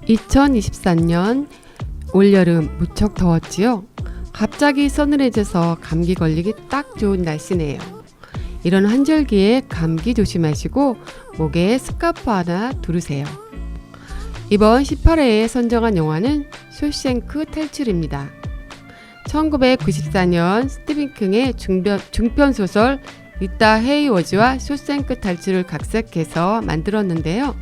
2023년 올여름 무척 더웠지요. 갑자기 서늘해져서 감기 걸리기 딱 좋은 날씨네요. 이런 한절기에 감기 조심하시고 목에 스카프 하나 두르세요. 이번 18회에 선정한 영화는 쇼생크 탈출입니다. 1994년 스티븐 킹의 중편 소설 리타 헤이워즈와 쇼생크 탈출을 각색해서 만들었는데요.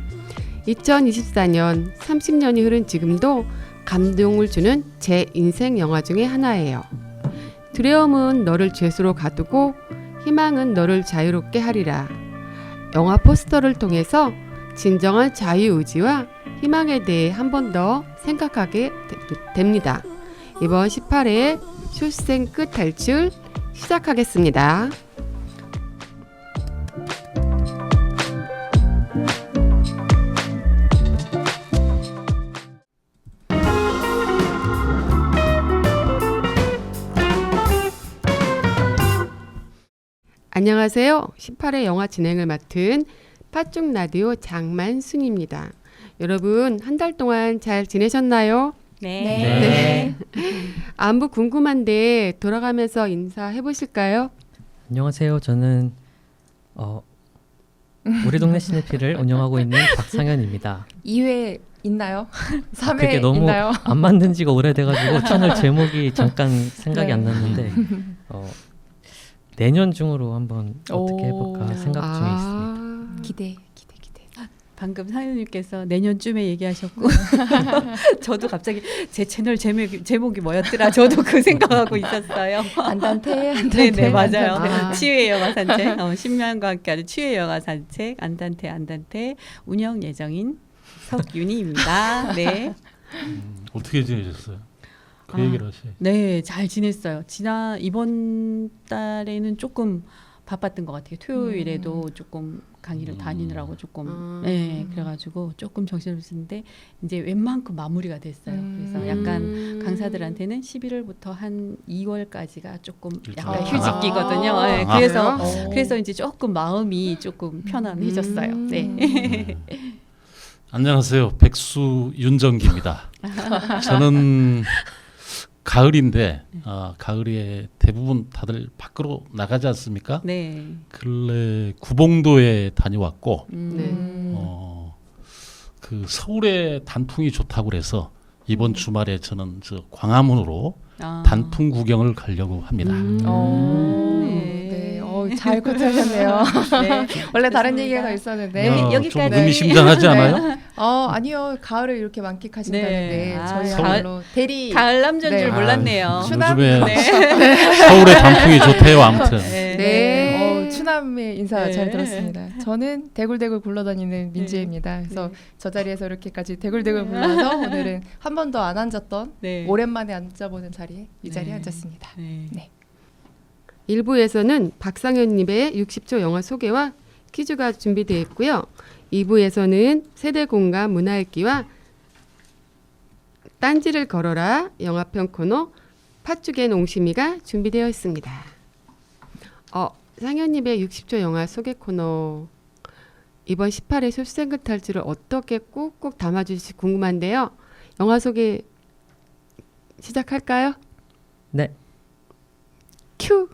2024년 30년이 흐른 지금도 감동을 주는 제 인생 영화 중에 하나예요. 두려움은 너를 죄수로 가두고 희망은 너를 자유롭게 하리라. 영화 포스터를 통해서 진정한 자유의지와 희망에 대해 한 번 더 생각하게 됩니다. 이번 18회의 쇼생크 탈출 시작하겠습니다. 안녕하세요. 18회 영화 진행을 맡은 팥죽 라디오 장만순입니다. 여러분 한 달 동안 잘 지내셨나요? 네. 안부 궁금한데 돌아가면서 인사해 보실까요? 안녕하세요. 저는 우리 동네 시네필을 운영하고 있는 박상현입니다. 2회 있나요? 3회 그게 너무 있나요? 안 만든 지가 오래돼가지고 채널 제목이 잠깐 생각이 안 났는데 내년 중으로 한번 어떻게 해볼까 생각 중에 있습니다. 기대. 방금 사연님께서 내년쯤에 얘기하셨고 저도 갑자기 제 채널 제목이 뭐였더라 저도 그 생각하고 있었어요. 안단테. 네네 맞아요. 아. 치유의 영화 산책 10년과 함께하는 치유의 영화 산책 안단테 운영 예정인 석윤희입니다. 네. 어떻게 지내셨어요? 그 얘기를 하세요. 네, 잘 지냈어요. 이번 달에는 조금 바빴던 것 같아요. 토요일에도 조금 강의를 다니느라고 조금 그래가지고 조금 정신없었는데 이제 웬만큼 마무리가 됐어요. 그래서 약간 강사들한테는 11월부터 한 2월까지가 조금 약간 휴직기거든요. 네, 그래서 이제 조금 마음이 조금 편안해졌어요. 네. 안녕하세요. 백수 윤정기입니다. 저는 가을인데 가을에 대부분 다들 밖으로 나가지 않습니까? 네. 근래 구봉도에 다녀왔고 네. 그 서울에 단풍이 좋다고 그래서 이번 주말에 저는 저 광화문으로 단풍 구경을 가려고 합니다. 잘 고쳐셨네요. 네. 원래 다른 얘기가 더 있었는데 여기까지. 좀 의미심장하지 않아요? 아니요. 가을을 이렇게 만끽하신다는데 저희야말로 대리 가을 남자인 줄 몰랐네요. 요즘에 서울의 단풍이 좋대요. 아무튼. 추남의 인사 잘 들었습니다. 저는 대굴대굴 굴러다니는 민지입니다. 그래서 저 자리에서 이렇게까지 대굴대굴 굴러서 오늘은 한 번도 안 앉았던 오랜만에 앉아보는 자리에 이 자리에 앉았습니다. 네. 1부에서는 박상현님의 60초 영화 소개와 퀴즈가 준비되어 있고요. 2부에서는 세대공감 문화읽기와 딴지를 걸어라 영화평 코너 팥죽의 농심이가 준비되어 있습니다. 상현님의 60초 영화 소개 코너 이번 18회 쇼생크 탈출을 어떻게 꾹꾹 담아주실지 궁금한데요. 영화 소개 시작할까요? 네. 큐!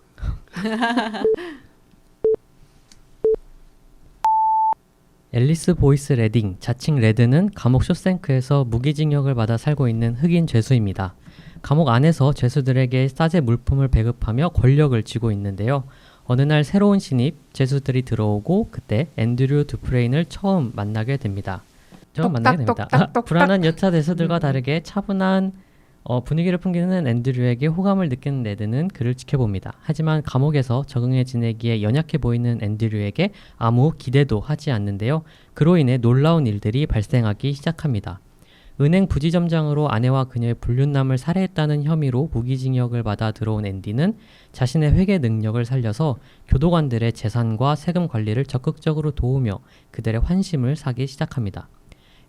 앨리스 보이스 레딩, 자칭 레드는 감옥 쇼생크에서 무기징역을 받아 살고 있는 흑인 죄수입니다. 감옥 안에서 죄수들에게 싸제 물품을 배급하며 권력을 쥐고 있는데요. 어느 날 새로운 신입 죄수들이 들어오고 그때 앤드류 두프레인을 처음 만나게 됩니다. 불안한 여차 죄수들과 다르게 차분한 분위기를 풍기는 앤드류에게 호감을 느끼는 레드는 그를 지켜봅니다. 하지만 감옥에서 적응해 지내기에 연약해 보이는 앤드류에게 아무 기대도 하지 않는데요. 그로 인해 놀라운 일들이 발생하기 시작합니다. 은행 부지점장으로 아내와 그녀의 불륜남을 살해했다는 혐의로 무기징역을 받아 들어온 앤디는 자신의 회계 능력을 살려서 교도관들의 재산과 세금 관리를 적극적으로 도우며 그들의 환심을 사기 시작합니다.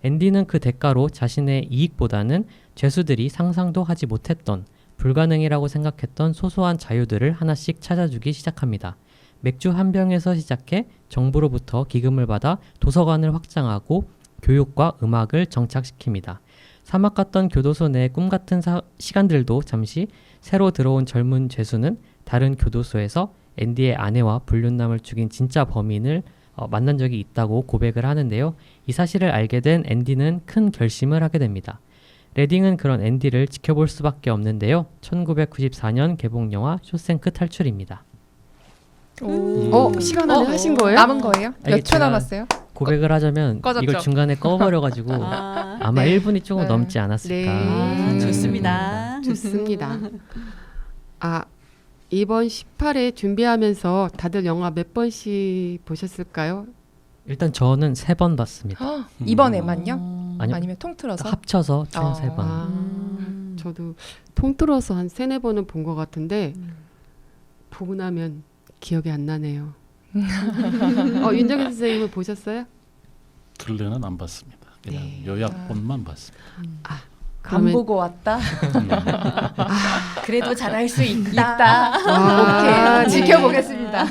앤디는 그 대가로 자신의 이익보다는 죄수들이 상상도 하지 못했던 불가능이라고 생각했던 소소한 자유들을 하나씩 찾아주기 시작합니다. 맥주 한 병에서 시작해 정부로부터 기금을 받아 도서관을 확장하고 교육과 음악을 정착시킵니다. 사막 같던 교도소 내 꿈 같은 시간들도 잠시 새로 들어온 젊은 죄수는 다른 교도소에서 앤디의 아내와 불륜남을 죽인 진짜 범인을 만난 적이 있다고 고백을 하는데요. 이 사실을 알게 된 앤디는 큰 결심을 하게 됩니다. 레딩은 그런 앤디를 지켜볼 수밖에 없는데요. 1994년 개봉 영화 쇼생크 탈출입니다. 시간 안에 하신 거예요? 남은 거예요? 아니, 몇 초 제가 남았어요? 고백을 하자면 꺼졌죠? 이걸 중간에 꺼버려가지고 아마 네. 1분이 조금 네. 넘지 않았을까. 네. 좋습니다. 좋습니다. 이번 18회 준비하면서 다들 영화 몇 번씩 보셨을까요? 일단 저는 3번 봤습니다. 이번에만요? 아니요. 아니면 통틀어서? 합쳐서 총 3번. 저도 통틀어서 한 3-4번은 본 것 같은데 보고 나면 기억이 안 나네요. 윤정현 선생님은 보셨어요? 근래는 안 봤습니다. 그냥 네. 요약본만 봤습니다. 안 보고 왔다? 그래도 잘할 수 있다. 오케이. 네. 지켜보겠습니다.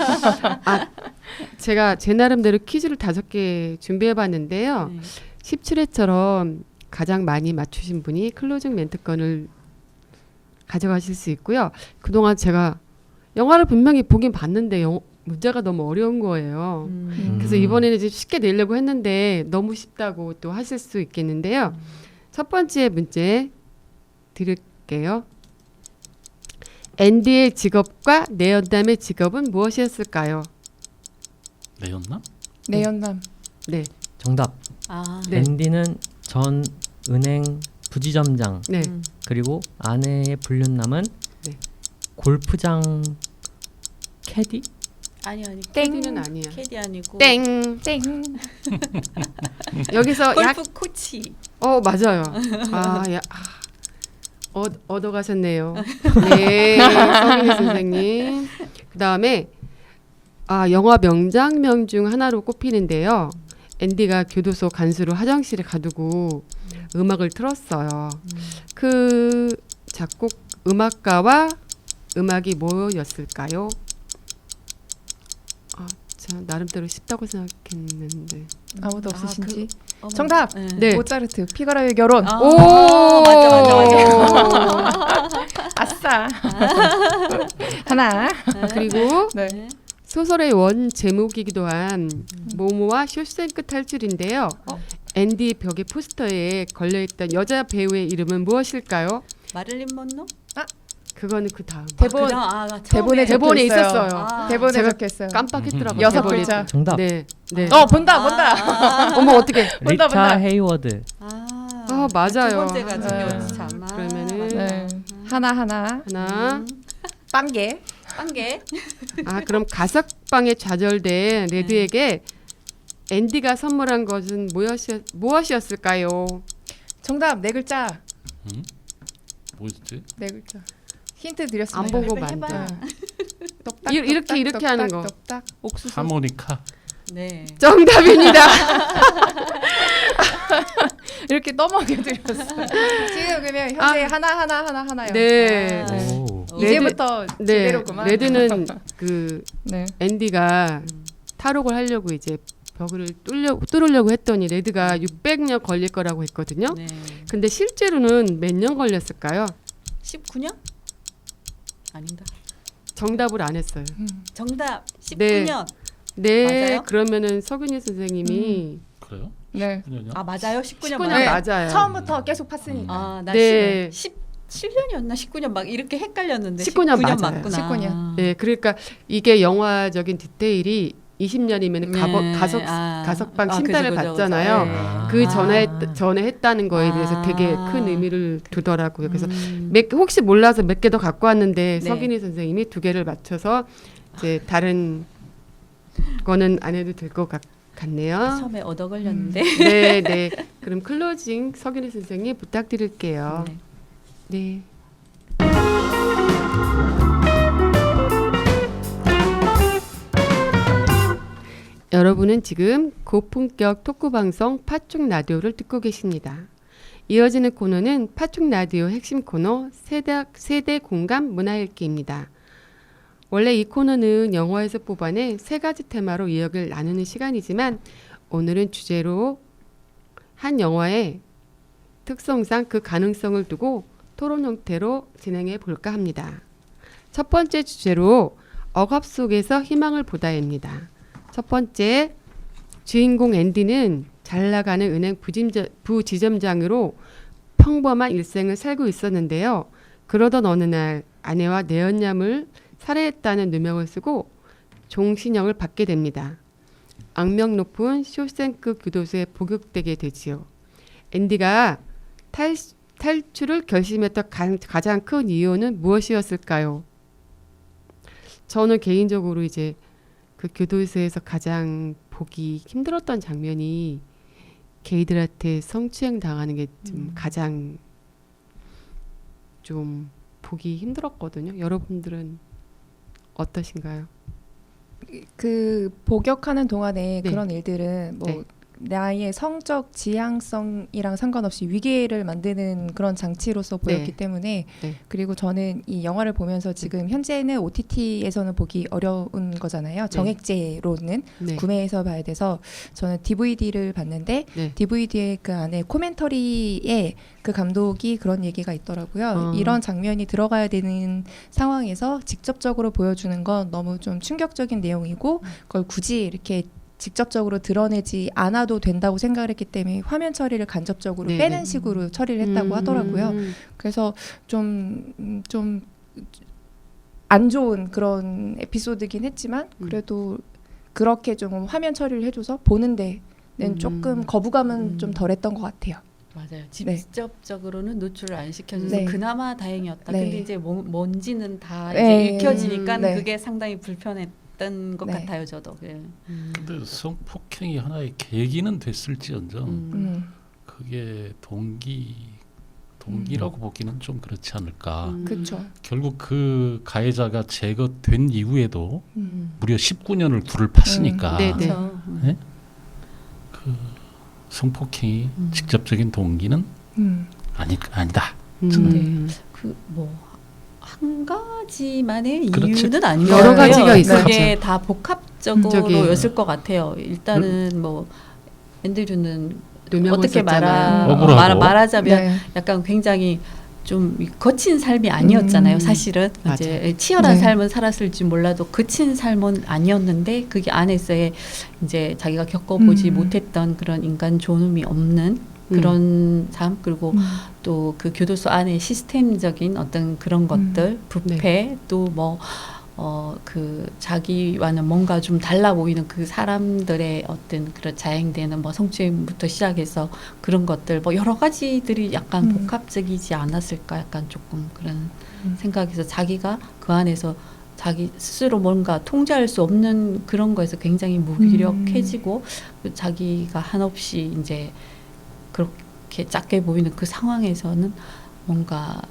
제가 제 나름대로 퀴즈를 5개 준비해봤는데요. 17회처럼 가장 많이 맞추신 분이 클로징 멘트권을 가져가실 수 있고요. 그동안 제가 영화를 분명히 보긴 봤는데 문제가 너무 어려운 거예요. 그래서 이번에는 이제 쉽게 내려고 했는데 너무 쉽다고 또 하실 수 있겠는데요. 첫 번째 문제 드릴게요. 앤디의 직업과 내연남의 직업은 무엇이었을까요? 내였나? 내연남. 네. 정답. 네. 앤디는 전 은행 부지점장 네. 그리고 아내의 불륜남은 네. 골프장 캐디? 아니 캐디는 아니야. 캐디 아니고 땡. 땡. 여기서 골프 코치. 맞아요. 얻어가셨네요. 네, 서민희 선생님. 그다음에 영화 명장면 중 하나로 꼽히는데요. 앤디가 교도소 간수로 화장실에 가두고 음악을 틀었어요. 그 작곡 음악가와 음악이 뭐였을까요? 참 나름대로 쉽다고 생각했는데. 아무도 없으신지? 어머. 정답! 네. 모차르트 피가로의 결혼. 오, 맞아. 아싸. 하나. 그리고 네. 소설의 원 제목이기도 한 모모와 쇼생크 탈출인데요. 앤디 벽의 포스터에 걸려있던 여자 배우의 이름은 무엇일까요? 마릴린 먼로? 그거는 그 다음. 대본 대본에 대본에 적혀 있었어요. 대본에 제가 적혔어요. 깜빡했더라고요. 6 대본에. 글자. 정답. 네, 네. 본다. 어머 어떻게? 본다, 리타 본다. 헤이워드. 맞아요. 두 번째가 중요하지 참. 그러면은 네. 하나. 하나. 빵개. 빵개. 그럼 가석방에 좌절된 레드에게 앤디가 선물한 것은 무엇이었을까요? 정답 4글자. 뭐였지? 4글자. 힌트 드렸습니다. 안 보고 해봐. 만다. 똑딱, 이렇게 똑딱, 이렇게 하는 거. 똑딱. 옥수수. 하모니카. 네. 정답입니다. 이렇게 떠먹여 드렸어요. 지금 그러면 현재 하나요. 네. 오. 이제부터 네. 제대로구만. 레드는 그 네. 앤디가 탈옥을 하려고 이제 벽을 뚫으려고 했더니 레드가 600년 걸릴 거라고 했거든요. 네. 근데 실제로는 몇 년 걸렸을까요? 19년? 아닌가? 정답을 안 했어요. 정답 19년. 네. 네, 맞아요? 그러면은 서균희 선생님이 그래요? 네. 19년이요? 맞아요? 19년 19년 네. 맞아요. 처음부터 계속 팠으니까. 나 네. 17년이었나 19년 막 이렇게 헷갈렸는데 19년 맞아요. 맞구나. 19년. 네, 그러니까 이게 영화적인 디테일이 20년이면 가석방 심사를 그죠, 그죠, 받잖아요. 그죠. 그 전에 했다는 거에 대해서 되게 큰 의미를 두더라고요. 그래서 네. 혹시 몰라서 몇 개 더 갖고 왔는데 네. 서균희 선생님이 2개를 맞춰서 이제 다른 거는 안 해도 될 것 같네요. 처음에 얻어 걸렸는데. 네, 네. 그럼 클로징 서균희 선생님 부탁드릴게요. 네. 네. 여러분은 지금 고품격 토크 방송 팥죽 라디오를 듣고 계십니다. 이어지는 코너는 팥죽 라디오 핵심 코너 세대 공감 문화읽기입니다. 원래 이 코너는 영화에서 뽑아낸 3가지 테마로 이야기를 나누는 시간이지만 오늘은 주제로 한 영화의 특성상 그 가능성을 두고 토론 형태로 진행해 볼까 합니다. 첫 번째 주제로 억압 속에서 희망을 보다입니다. 첫 번째, 주인공 앤디는 잘 나가는 은행 부지점장으로 평범한 일생을 살고 있었는데요. 그러던 어느 날 아내와 내연녀를 살해했다는 누명을 쓰고 종신형을 받게 됩니다. 악명 높은 쇼생크 교도소에 복역되게 되지요. 앤디가 탈출을 결심했던 가장 큰 이유는 무엇이었을까요? 저는 개인적으로 이제 그 교도소에서 가장 보기 힘들었던 장면이 게이들한테 성추행 당하는 게 좀 가장 좀 보기 힘들었거든요. 여러분들은 어떠신가요? 그 복역하는 동안에 네. 그런 일들은 뭐 네. 나의 성적 지향성이랑 상관없이 위계를 만드는 그런 장치로서 보였기 네. 때문에 네. 그리고 저는 이 영화를 보면서 지금 현재는 OTT에서는 보기 어려운 거잖아요. 정액제로는 네. 구매해서 봐야 돼서 저는 DVD를 봤는데 네. DVD의 그 안에 코멘터리에 그 감독이 그런 얘기가 있더라고요. 이런 장면이 들어가야 되는 상황에서 직접적으로 보여주는 건 너무 좀 충격적인 내용이고 그걸 굳이 이렇게 직접적으로 드러내지 않아도 된다고 생각을 했기 때문에 화면 처리를 간접적으로 네네. 빼는 식으로 처리를 했다고 하더라고요. 그래서 좀 안 좋은 그런 에피소드긴 했지만 그래도 그렇게 좀 화면 처리를 해줘서 보는 데는 조금 거부감은 좀 덜했던 것 같아요. 맞아요. 네. 직접적으로는 노출을 안 시켜줘서 네. 그나마 다행이었다. 네. 근데 이제 먼지는 다 네. 이제 읽혀지니까 네. 그게 상당히 불편했던 것 네. 같아요. 저도. 예. 근데 성폭행이 하나의 계기는 됐을지언정 그게 동기라고 보기는 좀 그렇지 않을까. 그렇죠. 결국 그 가해자가 제거된 이후에도 무려 19년을 굴을 팠으니까 네, 네. 그렇죠. 네? 그 성폭행이 직접적인 동기는 아니다. 그 뭐 한 가지만의 그렇지. 이유는 아닌 것 여러 같아요. 가지가 있었죠. 그게 다 복합적으로였을 것 같아요. 일단은 네. 뭐 앤드류는 누명을 어떻게 썼잖아요. 억울하고. 말하자면 네. 약간 굉장히 좀 거친 삶이 아니었잖아요. 사실은 이제 치열한 네. 삶은 살았을지 몰라도 거친 삶은 아니었는데 그게 안에서의 이제 자기가 겪어보지 못했던 그런 인간 존엄이 없는 그런 삶 그리고 또 그 교도소 안에 시스템적인 어떤 그런 것들 부패 네. 또 뭐 그 자기와는 뭔가 좀 달라 보이는 그 사람들의 어떤 그런 자행되는 뭐 성추행부터 시작해서 그런 것들 뭐 여러 가지들이 약간 복합적이지 않았을까 약간 조금 그런 생각에서 자기가 그 안에서 자기 스스로 뭔가 통제할 수 없는 그런 거에서 굉장히 무기력해지고 자기가 한없이 이제 그렇게 작게 보이는 그 상황에서는 뭔가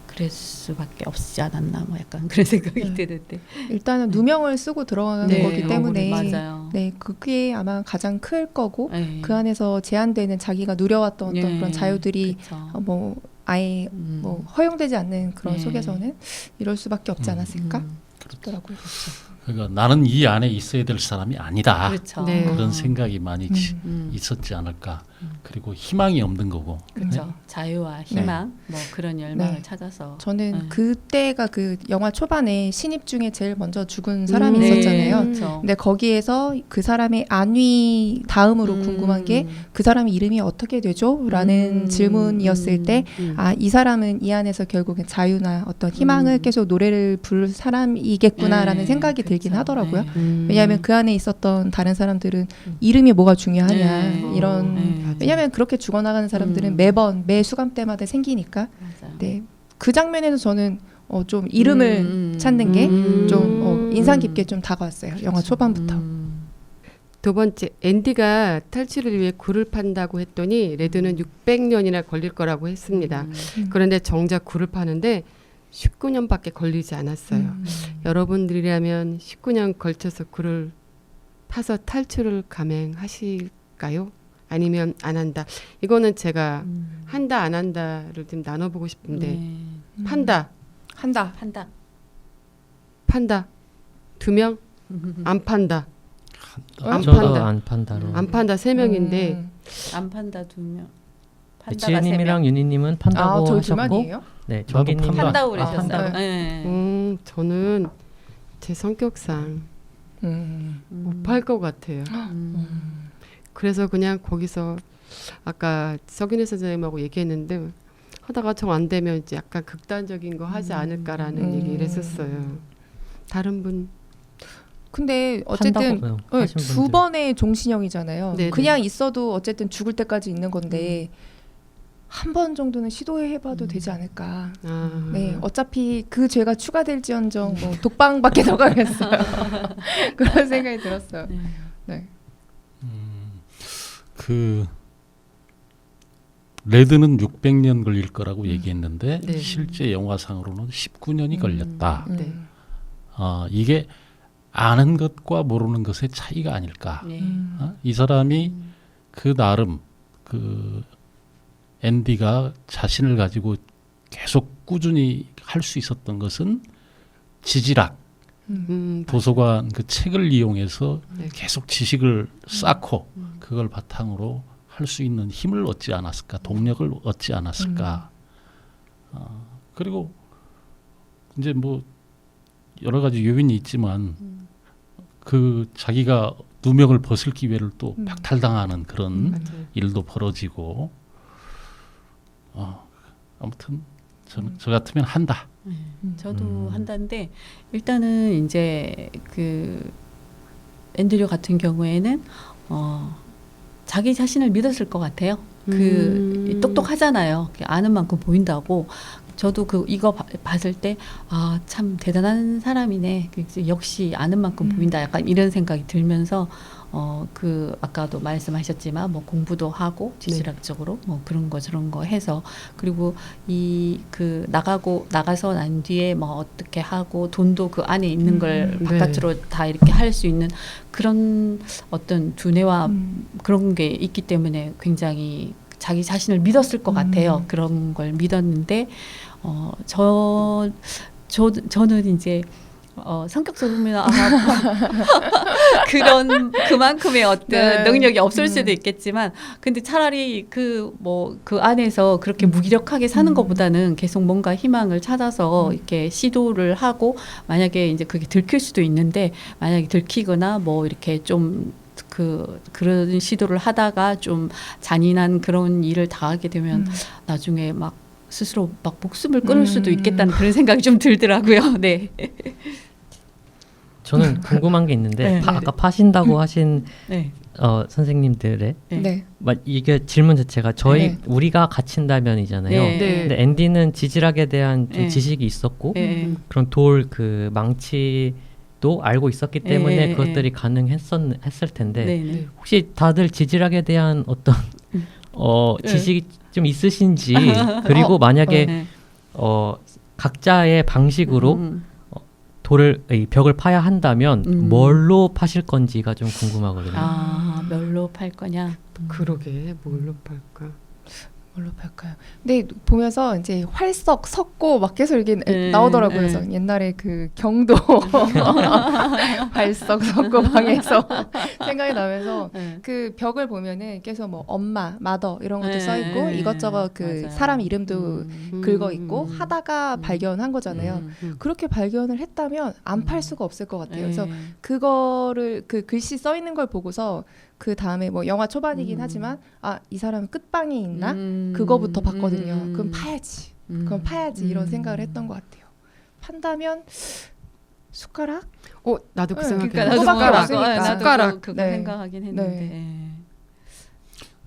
그럴 수밖에 없지 않았나 뭐 약간 그런 생각이 드는데 일단은 누명을 쓰고 들어가는 네, 거기 때문에 맞아요. 네, 그게 아마 가장 클 거고 네. 그 안에서 제한되는 자기가 누려왔던 어떤 예, 그런 자유들이 그쵸. 뭐 아예 뭐 허용되지 않는 그런 네. 속에서는 이럴 수밖에 없지 않았을까 그렇죠. 싶더라고요. 그러니까 나는 이 안에 있어야 될 사람이 아니다. 그렇죠. 네. 그런 생각이 많이 음. 있었지 않을까. 그리고 희망이 없는 거고. 그렇죠. 자유와 희망 뭐 그런 열망을 네. 찾아서 저는 네. 그때가 그 영화 초반에 신입 중에 제일 먼저 죽은 사람이 네. 있었잖아요. 그렇죠. 근데 거기에서 그 사람의 안위 다음으로 궁금한 게 그 사람의 이름이 어떻게 되죠? 라는 질문이었을 때 아, 이 사람은 이 안에서 결국엔 자유나 어떤 희망을 계속 노래를 부를 사람이겠구나라는 네, 생각이 그쵸. 들긴 하더라고요. 네. 왜냐하면 그 안에 있었던 다른 사람들은 이름이 뭐가 중요하냐 네. 이런 네. 왜냐하면 그렇게 죽어나가는 사람들은 매번 매 수감 때마다 생기니까 맞아요. 네. 그 장면에서 저는 좀 이름을 찾는 게 좀 인상 깊게 좀 다가왔어요. 영화 초반부터. 두 번째, 앤디가 탈출을 위해 굴을 판다고 했더니 레드는 600년이나 걸릴 거라고 했습니다. 그런데 정작 굴을 파는데 19년밖에 걸리지 않았어요. 여러분들이라면 19년 걸쳐서 굴을 파서 탈출을 감행하실까요? 아니면 안 한다. 이거는 제가 한다 안 한다를 좀 나눠보고 싶은데 네. 판다. 한다. 판다. 2명? 안 판다. 안 저도 판다. 안 판다로. 안 판다 3명인데 안 판다 2명. 지은님이랑 윤희님은 판다고 저희 하셨고, 둘만이에요? 네, 나도 정기님 판다고 판다. 그러셨어요. 네. 네. 저는 제 성격상 못 팔 것 같아요. 그래서 그냥 거기서 아까 석윤혜 선생님하고 얘기했는데 하다가 정 안 되면 이제 약간 극단적인 거 하지 않을까라는 얘기를 했었어요. 다른 분 근데 어쨌든 판다고 네, 하신 두 분들. 번의 종신형이잖아요. 네네. 그냥 있어도 어쨌든 죽을 때까지 있는 건데 한 번 정도는 시도해봐도 되지 않을까. 네, 어차피 그 죄가 추가될지언정 뭐 독방밖에 더 가겠어요. 그런 생각이 들었어요. 네. 그 레드는 600년 걸릴 거라고 얘기했는데 네. 실제 영화상으로는 19년이 걸렸다. 네. 이게 아는 것과 모르는 것의 차이가 아닐까. 네. 이 사람이 그 나름 그 앤디가 자신을 가지고 계속 꾸준히 할 수 있었던 것은 지질학, 도서관 그 책을 이용해서 네. 계속 지식을 쌓고 그걸 바탕으로 할 수 있는 힘을 얻지 않았을까, 동력을 얻지 않았을까. 그리고 이제 뭐 여러 가지 요인이 있지만 그 자기가 누명을 벗을 기회를 또 박탈당하는 그런 맞아요. 일도 벌어지고 아무튼 저 같으면 한다. 저도 한다는데 일단은 이제 그 앤드류 같은 경우에는 자기 자신을 믿었을 것 같아요. 그 똑똑하잖아요. 아는 만큼 보인다고. 저도 이거 봤을 때 참 대단한 사람이네. 역시 아는 만큼 보인다. 약간 이런 생각이 들면서 그 아까도 말씀하셨지만 뭐 공부도 하고 지질학적으로 뭐 그런 거 저런 거 해서 그리고 그 나가서 난 뒤에 뭐 어떻게 하고 돈도 그 안에 있는 걸 바깥으로 다 이렇게 할 수 있는 그런 어떤 두뇌와 그런 게 있기 때문에 굉장히 자기 자신을 믿었을 것 같아요. 그런 걸 믿었는데 저는 이제 성격적으로 보면 그만큼의 어떤 능력이 없을 수도 있겠지만 근데 차라리 그 안에서 그렇게 무기력하게 사는 것보다는 계속 뭔가 희망을 찾아서 이렇게 시도를 하고 만약에 이제 그게 들킬 수도 있는데 만약에 들키거나 뭐 이렇게 좀 그런 시도를 하다가 좀 잔인한 그런 일을 당하게 되면 나중에 막 스스로 막 목숨을 끊을 수도 있겠다는 그런 생각이 좀 들더라고요. 네. 저는 궁금한 게 있는데 네. 아까 파신다고 하신 네. 선생님들의 네. 이게 질문 자체가 우리가 갇힌다면이잖아요. 네. 근데 앤디는 지질학에 대한 좀 네. 지식이 있었고 네. 그런 그 망치도 알고 있었기 때문에 그것들이 가능했을 텐데 네. 혹시 다들 지질학에 대한 어떤 지식이 좀 있으신지 그리고 만약에 각자의 방식으로 이 벽을 파야 한다면 뭘로 파실 건지가 좀 궁금하거든요. 뭘로 팔 거냐? 그러게 뭘로 팔까? 뭘로 팔까요? 근데 보면서 이제 활석, 석고 막 계속 이게 나오더라고요. 그래서 옛날에 그 경도 활석, 석고 방에서 생각이 나면서 그 벽을 보면은 계속 뭐 엄마, 마더 이런 것도 써 있고 이것저것 그 맞아요. 사람 이름도 긁어 있고 하다가 발견한 거잖아요. 그렇게 발견을 했다면 안 팔 수가 없을 것 같아요. 그래서 그거를 그 글씨 써 있는 걸 보고서 그 다음에 뭐 영화 초반이긴 하지만 이 사람은 끝방이 있나? 그거부터 봤거든요. 그럼 파야지. 그럼 파야지 이런 생각을 했던 것 같아요. 판다면 숟가락? 나도 그 그러니까 생각해. 나도 숟가락. 그거 네. 생각하긴 했는데. 네.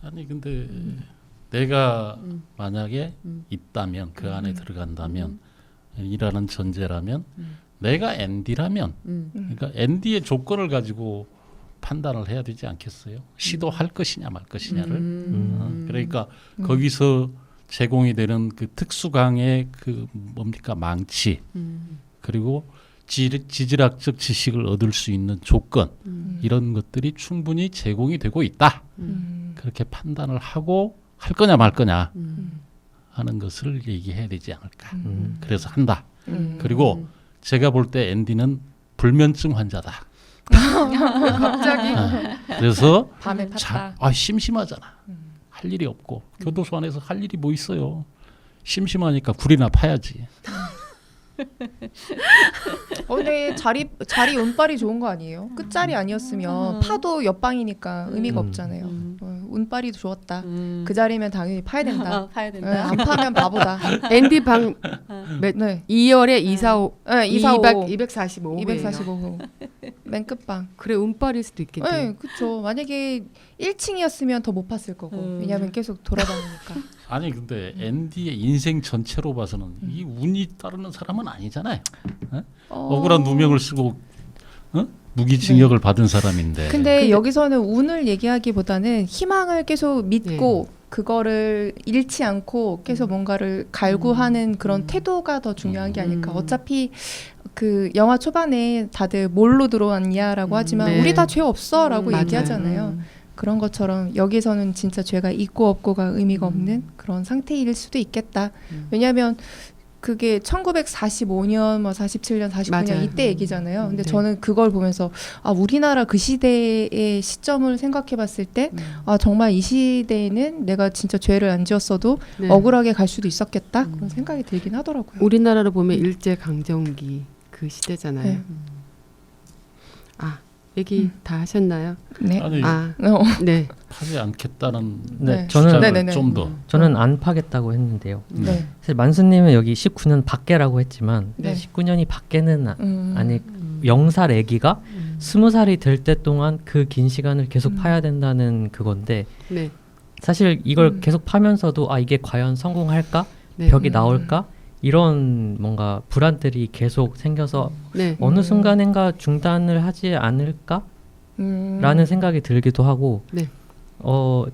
아니 근데 내가 만약에 있다면 그 안에 들어간다면 이라는 전제라면 내가 앤디라면 그러니까 앤디의 조건을 가지고 판단을 해야 되지 않겠어요? 시도할 것이냐 말 것이냐를. 그러니까 거기서 제공이 되는 그 특수강의 그 뭡니까 망치 그리고 지질학적 지식을 얻을 수 있는 조건 이런 것들이 충분히 제공이 되고 있다. 그렇게 판단을 하고 할 거냐 말 거냐 하는 것을 얘기해야 되지 않을까. 그래서 한다. 그리고 제가 볼 때 앤디는 불면증 환자다. 갑자기 그래서 밤에 팠다. 심심하잖아. 할 일이 없고 교도소 안에서 할 일이 뭐 있어요. 심심하니까 굴이나 파야지. 근데 자리 운빨이 좋은 거 아니에요? 끝자리 아니었으면 파도 옆방이니까 의미가 없잖아요. 운빨이 좋았다. 그 자리면 당연히 파야 된다. 파야 네, 된다. 안 파면 바보다. 앤디 방 네. 2열에 245 네, 245. 245 245호. 맨 끝방. 그래 운빨일 수도 있겠네. 네, 그렇죠. 만약에 1층이었으면 더 못 팠을 거고. 왜냐하면 계속 돌아다니니까. 아니 근데 앤디의 인생 전체로 봐서는 이 운이 따르는 사람은 아니잖아요. 억울한 누명을 쓰고 무기징역을 받은 사람인데. 근데 여기서는 운을 얘기하기보다는 희망을 계속 믿고 그거를 잃지 않고 계속 뭔가를 갈구하는 그런 태도가 더 중요한 게 아닐까. 어차피 그 영화 초반에 다들 뭘로 들어왔냐라고 하지만 네. 우리 다 죄 없어라고 맞아요. 얘기하잖아요. 그런 것처럼 여기서는 진짜 죄가 있고 없고가 의미가 없는 그런 상태일 수도 있겠다. 왜냐하면 그게 1945년, 뭐 47년, 49년 맞아요. 이때 얘기잖아요. 근데 네. 저는 그걸 보면서 우리나라 그 시대의 시점을 생각해봤을 때 정말 이 시대에는 내가 진짜 죄를 안 지었어도 네. 억울하게 갈 수도 있었겠다 그런 생각이 들긴 하더라고요. 우리나라로 보면 일제 강점기 그 시대잖아요. 네. 얘기 다 하셨나요? 네. 아니 네. 파지 않겠다는 네. 저는 주장을 네네네. 좀 더. 저는 안 파겠다고 했는데요. 네. 사실 만수님은 여기 19년 밖에라고 했지만 네. 19년이 밖에는 아니 음. 0살 아기가 20살이 될 때 동안 그 긴 시간을 계속 파야 된다는 그건데 네. 사실 이걸 계속 파면서도 이게 과연 성공할까? 네. 벽이 나올까? 이런 뭔가 불안들이 계속 생겨서 네. 어느 순간인가 중단을 하지 않을까? 라는 생각이 들기도 하고 네.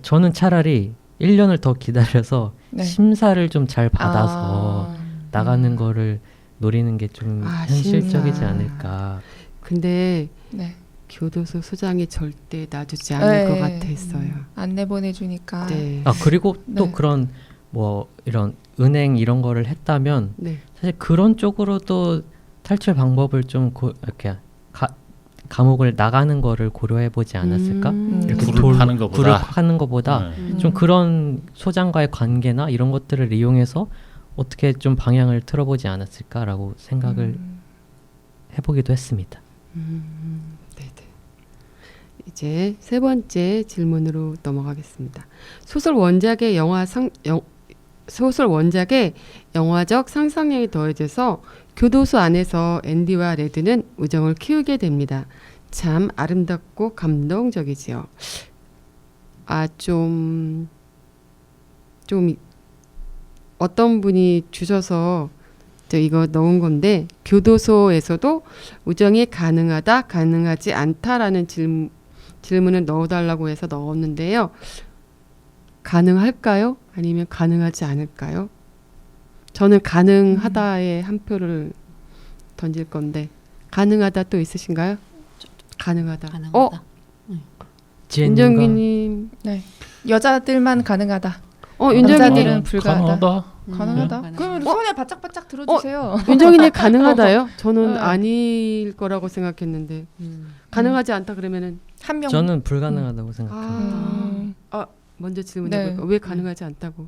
저는 차라리 1년을 더 기다려서 네. 심사를 좀 잘 받아서 나가는 음. 거를 노리는 게 좀 현실적이지 심사. 않을까. 근데 네. 교도소 소장이 절대 놔주지 않을 것 같았어요. 안 내보내주니까. 네. 그리고 또 네. 그런 뭐 이런 은행 이런 거를 했다면 네. 사실 그런 쪽으로도 탈출 방법을 좀 이렇게 감옥을 나가는 거를 고려해 보지 않았을까? 이렇게 굴을 파는 것보다. 굴을 파는 것보다 네. 좀 그런 소장과의 관계나 이런 것들을 이용해서 어떻게 좀 방향을 틀어보지 않았을까라고 생각을 해보기도 했습니다. 네네. 이제 세 번째 질문으로 넘어가겠습니다. 소설 원작의 영화적 상상력이 더해져서 교도소 안에서 앤디와 레드는 우정을 키우게 됩니다. 참 아름답고 감동적이지요. 좀 어떤 분이 주셔서 저 이거 넣은 건데 교도소에서도 우정이 가능하다, 가능하지 않다라는 질문을 넣어달라고 해서 넣었는데요. 가능할까요? 아니면 가능하지 않을까요? 저는 가능하다에 한 표를 던질 건데 가능하다 또 있으신가요? 가능하다. 가능하다. 윤정기님. 네. 여자들만 가능하다. 윤정기님. 남자들은 불가하다. 가능하다. 가능하다. 그러면 손에 바짝바짝 들어주세요. 윤정기님 가능하다요? 저는 아닐 거라고 생각했는데 가능하지 않다 그러면은 한 명. 저는 불가능하다고 생각합니다. 먼저 질문해볼까요? 왜 가능하지 않다고?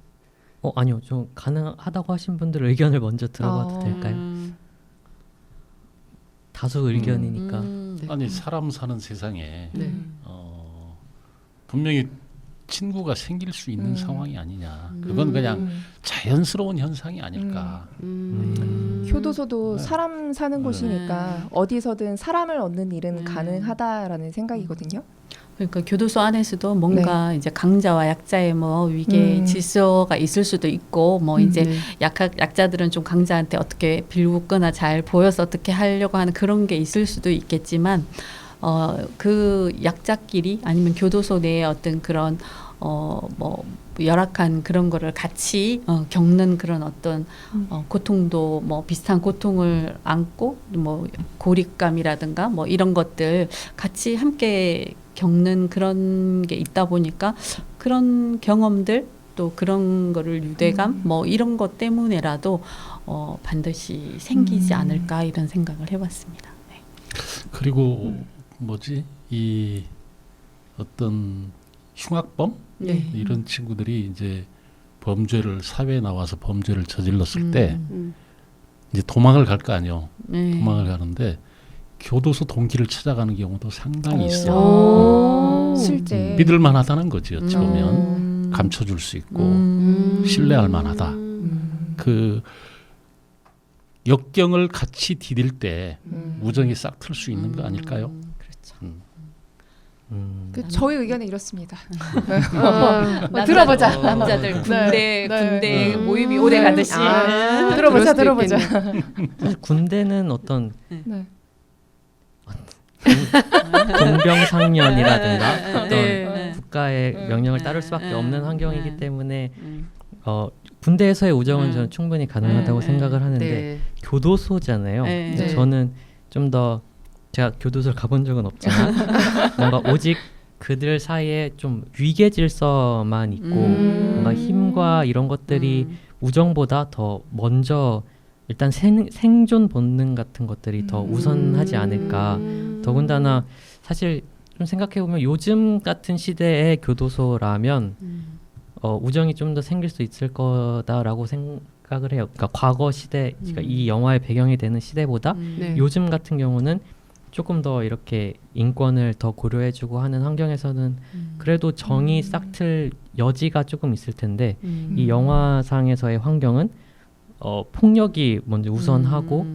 아니요. 좀 가능하다고 하신 분들 의견을 먼저 들어봐도 될까요? 다수 의견이니까. 네. 아니 사람 사는 세상에 네. 분명히 친구가 생길 수 있는 상황이 아니냐. 그건 그냥 자연스러운 현상이 아닐까. 교도소도 네. 사람 사는 곳이니까 어디서든 사람을 얻는 일은 가능하다라는 생각이거든요. 그러니까 교도소 안에서도 뭔가 이제 강자와 약자의 뭐 위계 질서가 있을 수도 있고 뭐 이제 네. 약자들은 좀 강자한테 어떻게 빌붙거나 잘 보여서 어떻게 하려고 하는 그런 게 있을 수도 있겠지만 그 약자끼리 아니면 교도소 내에 어떤 그런 뭐 열악한 그런 거를 같이 겪는 그런 어떤 고통도 뭐 비슷한 고통을 안고 뭐 고립감이라든가 뭐 이런 것들 같이 함께 겪는 그런 게 있다 보니까 그런 경험들 또 그런 거를 유대감 뭐 이런 것 때문에라도 반드시 생기지 않을까 이런 생각을 해봤습니다. 네. 그리고 이 어떤 흉악범 네. 이런 친구들이 이제 범죄를 사회에 나와서 범죄를 저질렀을 때 이제 도망을 갈 거 아니에요. 네. 도망을 가는데 교도소 동기를 찾아가는 경우도 상당히 있어요. 오. 실제 믿을 만하다는 거지 어찌 보면 감춰줄 수 있고 신뢰할 만하다. 그 역경을 같이 디딜 때 우정이 싹 틀 수 있는 거 아닐까요? 그렇죠. 저희 의견은 이렇습니다. 들어보자. 남자들. 남자들 네. 군대 네. 모임이 오래 가듯이. 들어보자. 사실 군대는 어떤 네. 동병상련이라든가 어떤 네. 국가의 네. 명령을 따를 수밖에 없는 환경이기 네. 때문에 군대에서의 우정은 저는 충분히 가능하다고 네. 생각을 하는데 네. 교도소잖아요. 네. 그래서 네. 저는 좀 더 제가 교도소를 가본 적은 없지만 뭔가 오직 그들 사이에 좀 위계 질서만 있고 뭔가 힘과 이런 것들이 우정보다 더 먼저 일단 생존 본능 같은 것들이 더 우선하지 않을까. 더군다나 사실 좀 생각해 보면 요즘 같은 시대의 교도소라면 우정이 좀 더 생길 수 있을 거다라고 생각을 해요. 그러니까 과거 시대, 그러니까 이 영화의 배경이 되는 시대보다 네. 요즘 같은 경우는 조금 더 이렇게 인권을 더 고려해주고 하는 환경에서는 그래도 정이 싹 틀 여지가 조금 있을 텐데 이 영화상에서의 환경은 폭력이 먼저 우선하고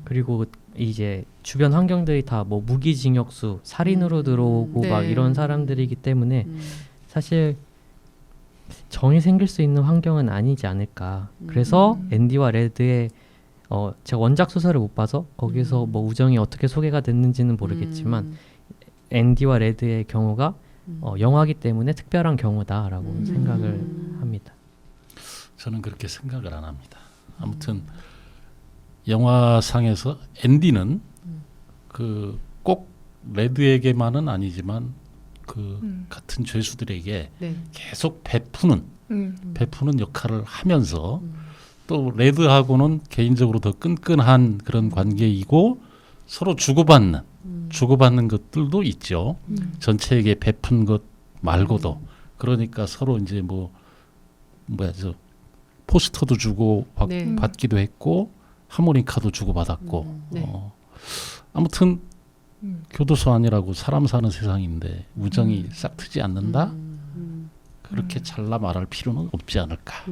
그리고 이제 주변 환경들이 다 뭐 무기징역수, 살인으로 들어오고 네. 막 이런 사람들이기 때문에 사실 정이 생길 수 있는 환경은 아니지 않을까. 그래서 앤디와 레드의 제가 원작 소설을 못 봐서 거기서 뭐 우정이 어떻게 소개가 됐는지는 모르겠지만 앤디와 레드의 경우가 영화기 때문에 특별한 경우다라고 생각을 합니다. 저는 그렇게 생각을 안 합니다. 아무튼 영화상에서 앤디는 그 꼭 레드에게만은 아니지만 그 같은 죄수들에게 네. 계속 베푸는 역할을 하면서 또 레드하고는 개인적으로 더 끈끈한 그런 관계이고 서로 주고받는 것들도 있죠. 전체에게 베푼 것 말고도 그러니까 서로 이제 포스터도 주고 네. 받기도 했고 하모니카도 주고 받았고 네. 아무튼 교도소 아니라고 사람 사는 세상인데 우정이 싹 트지 않는다. 그렇게 잘라 말할 필요는 없지 않을까.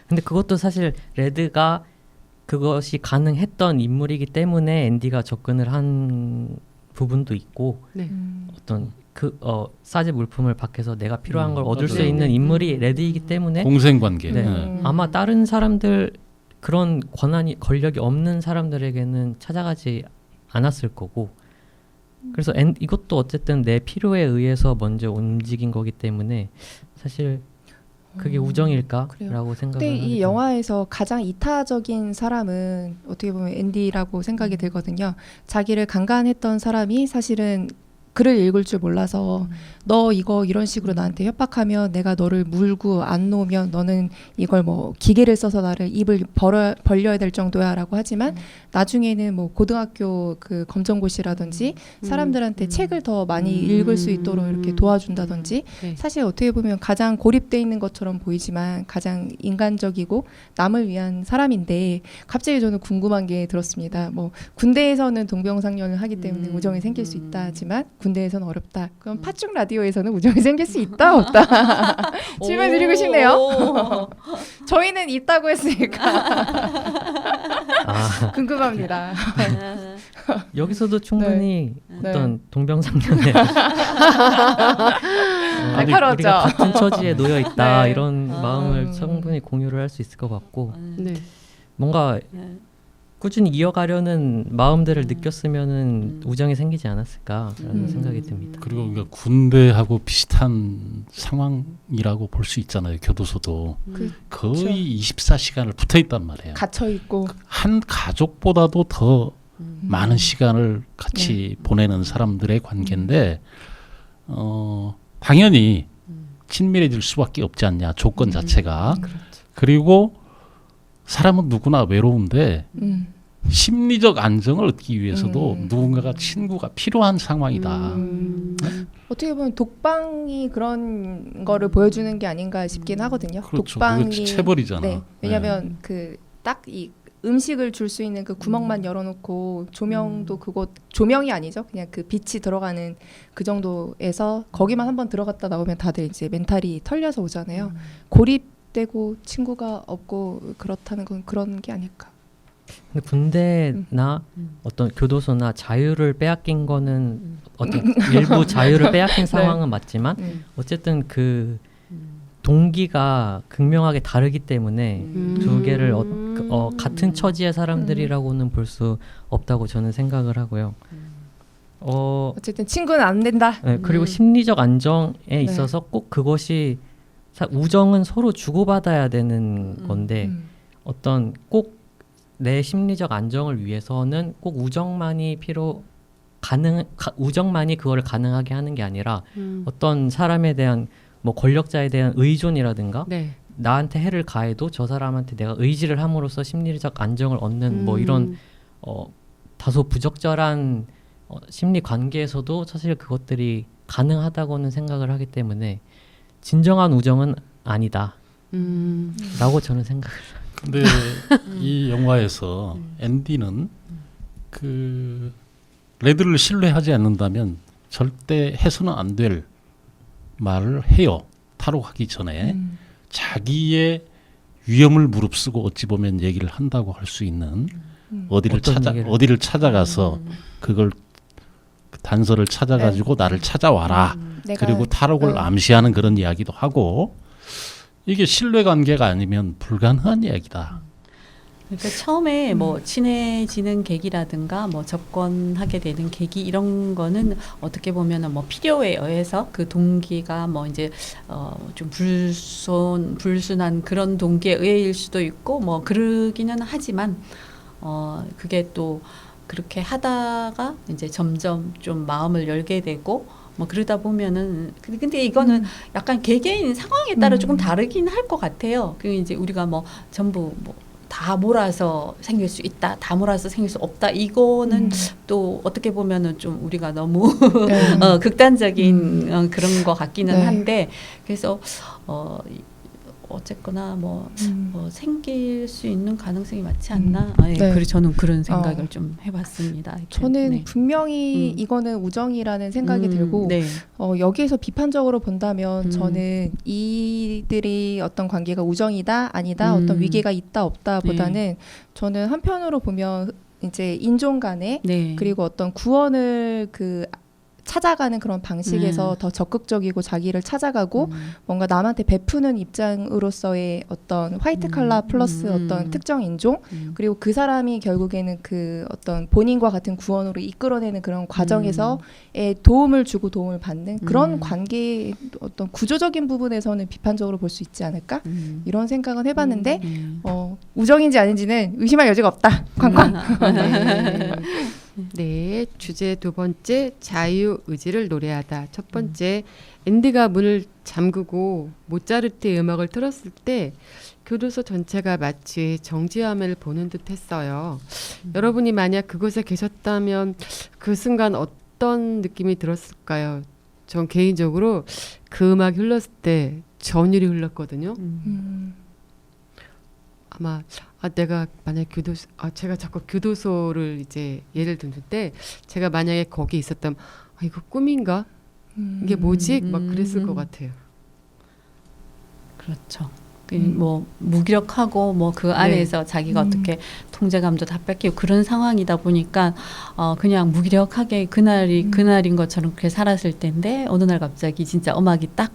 근데 그것도 사실 레드가 그것이 가능했던 인물이기 때문에 앤디가 접근을 한 부분도 있고 네. 어떤 싸제 물품을 밖에서 내가 필요한 걸 얻을 수 맞아요. 있는 인물이 레드이기 때문에 공생관계. 네. 아마 다른 사람들 그런 권력이 없는 사람들에게는 찾아가지 않았을 거고 그래서 이것도 어쨌든 내 필요에 의해서 먼저 움직인 거기 때문에 사실 그게 우정일까라고 생각을 근데 하게 이 됩니다. 영화에서 가장 이타적인 사람은 어떻게 보면 앤디라고 생각이 들거든요. 자기를 강간했던 사람이 사실은 글을 읽을 줄 몰라서 너 이거 이런 식으로 나한테 협박하면 내가 너를 물고 안 놓으면 너는 이걸 뭐 기계를 써서 나를 입을 벌려야 될 정도야 라고 하지만 나중에는 뭐 고등학교 그 검정고시라든지 사람들한테 책을 더 많이 읽을 수 있도록 이렇게 도와준다든지 네. 사실 어떻게 보면 가장 고립돼 있는 것처럼 보이지만 가장 인간적이고 남을 위한 사람인데 갑자기 저는 궁금한 게 들었습니다. 뭐 군대에서는 동병상련을 하기 때문에 우정이 생길 수 있다 하지만 군대에서는 어렵다. 그럼 팥죽 라디오에서는 우정이 생길 수 있다 없다? 질문 드리고 싶네요. 저희는 있다고 했으니까 궁금합니다. 여기서도 충분히 네. 어떤 동병상련에 날카롭죠. 우리가 같은 처지에 놓여 있다 네. 이런 마음을 충분히 공유를 할 수 있을 것 같고 네. 뭔가 꾸준히 이어가려는 마음들을 느꼈으면은 우정이 생기지 않았을까라는 생각이 듭니다. 그리고 그러니까 군대하고 비슷한 상황이라고 볼 수 있잖아요. 교도소도 거의 24시간을 붙어 있단 말이에요. 갇혀 있고 한 가족보다도 더 많은 시간을 같이 보내는 사람들의 관계인데 당연히 친밀해질 수밖에 없지 않냐 조건 자체가. 그리고 사람은 누구나 외로운데 심리적 안정을 얻기 위해서도 누군가가 친구가 필요한 상황이다. 어떻게 보면 독방이 그런 거를 보여주는 게 아닌가 싶긴 하거든요. 그렇죠. 독방이 그거 체벌이잖아. 네, 왜냐하면 그 딱 이 음식을 줄 수 있는 그 구멍만 열어놓고 조명도 그거 조명이 아니죠. 그냥 그 빛이 들어가는 그 정도에서 거기만 한번 들어갔다 나오면 다들 이제 멘탈이 털려서 오잖아요. 고립되고 친구가 없고 그렇다는 건 그런 게 아닐까. 근데 군대나 어떤 교도소나 자유를 빼앗긴 거는 어떤 일부 자유를 빼앗긴 상황은 맞지만 어쨌든 그 동기가 극명하게 다르기 때문에 두 개를 같은 처지의 사람들이라고는 볼 수 없다고 저는 생각을 하고요. 어쨌든 친구는 안 된다. 네, 그리고 심리적 안정에 있어서 꼭 그것이 우정은 서로 주고받아야 되는 건데 어떤 꼭 내 심리적 안정을 위해서는 꼭 우정만이 우정만이 그거를 가능하게 하는 게 아니라 어떤 사람에 대한 뭐 권력자에 대한 의존이라든가 네. 나한테 해를 가해도 저 사람한테 내가 의지를 함으로써 심리적 안정을 얻는 뭐 이런 다소 부적절한 심리 관계에서도 사실 그것들이 가능하다고는 생각을 하기 때문에 진정한 우정은 아니다 라고 저는 생각을 해요. 근데 이 영화에서 앤디는 그 레드를 신뢰하지 않는다면 절대 해서는 안 될 말을 해요. 탈옥하기 전에 자기의 위험을 무릅쓰고 어찌 보면 얘기를 한다고 할 수 있는 어디를 찾아가서 그걸 단서를 찾아가지고 나를 찾아와라. 그리고 탈옥을 암시하는 그런 이야기도 하고 이게 신뢰관계가 아니면 불가능한 이야기다. 그러니까 처음에 뭐 친해지는 계기라든가 뭐 접근하게 되는 계기 이런 거는 어떻게 보면은 뭐 필요에 의해서 그 동기가 뭐 이제 좀 불순한 그런 동기에 의해일 수도 있고 뭐 그러기는 하지만 그게 또 그렇게 하다가 이제 점점 좀 마음을 열게 되고 뭐 그러다 보면은 근데 이거는 약간 개개인 상황에 따라 조금 다르긴 할 것 같아요. 그 이제 우리가 뭐 전부 뭐 다 몰아서 생길 수 있다, 다 몰아서 생길 수 없다. 이거는 또 어떻게 보면은 좀 우리가 너무 극단적인 그런 것 같기는 한데 그래서 어쨌거나 뭐 생길 수 있는 가능성이 많지 않나. 그래서 저는 그런 생각을 좀 해봤습니다. 저는 분명히 이거는 우정이라는 생각이 들고 여기에서 비판적으로 본다면 저는 이들이 어떤 관계가 우정이다 아니다 어떤 위계가 있다 없다 보다는 저는 한편으로 보면 이제 인종 간에 그리고 어떤 구원을 찾아가는 그런 방식에서 더 적극적이고 자기를 찾아가고 뭔가 남한테 베푸는 입장으로서의 어떤 화이트 칼라 플러스 어떤 특정 인종 그리고 그 사람이 결국에는 그 어떤 본인과 같은 구원으로 이끌어내는 그런 과정에서의 도움을 주고 도움을 받는 그런 관계의 어떤 구조적인 부분에서는 비판적으로 볼 수 있지 않을까 이런 생각은 해봤는데 우정인지 아닌지는 의심할 여지가 없다. 쾅쾅. 네, 주제 두 번째 자유 의지를 노래하다. 첫 번째 앤디가 문을 잠그고 모차르트의 음악을 틀었을 때 교도소 전체가 마치 정지화면을 보는 듯했어요. 여러분이 만약 그곳에 계셨다면 그 순간 어떤 느낌이 들었을까요? 전 개인적으로 그 음악이 흘렀을 때 전율이 흘렀거든요. 아마 내가 만약 제가 자꾸 교도소를 이제 예를 드는데 제가 만약에 거기 있었다면 이거 꿈인가? 이게 뭐지? 막 그랬을 것 같아요. 그렇죠. 뭐 무기력하고 뭐 그 안에서 자기가 어떻게 통제감도 다 뺏기고 그런 상황이다 보니까 그냥 무기력하게 그날인 것처럼 그렇게 살았을 텐데 어느 날 갑자기 진짜 음악이 딱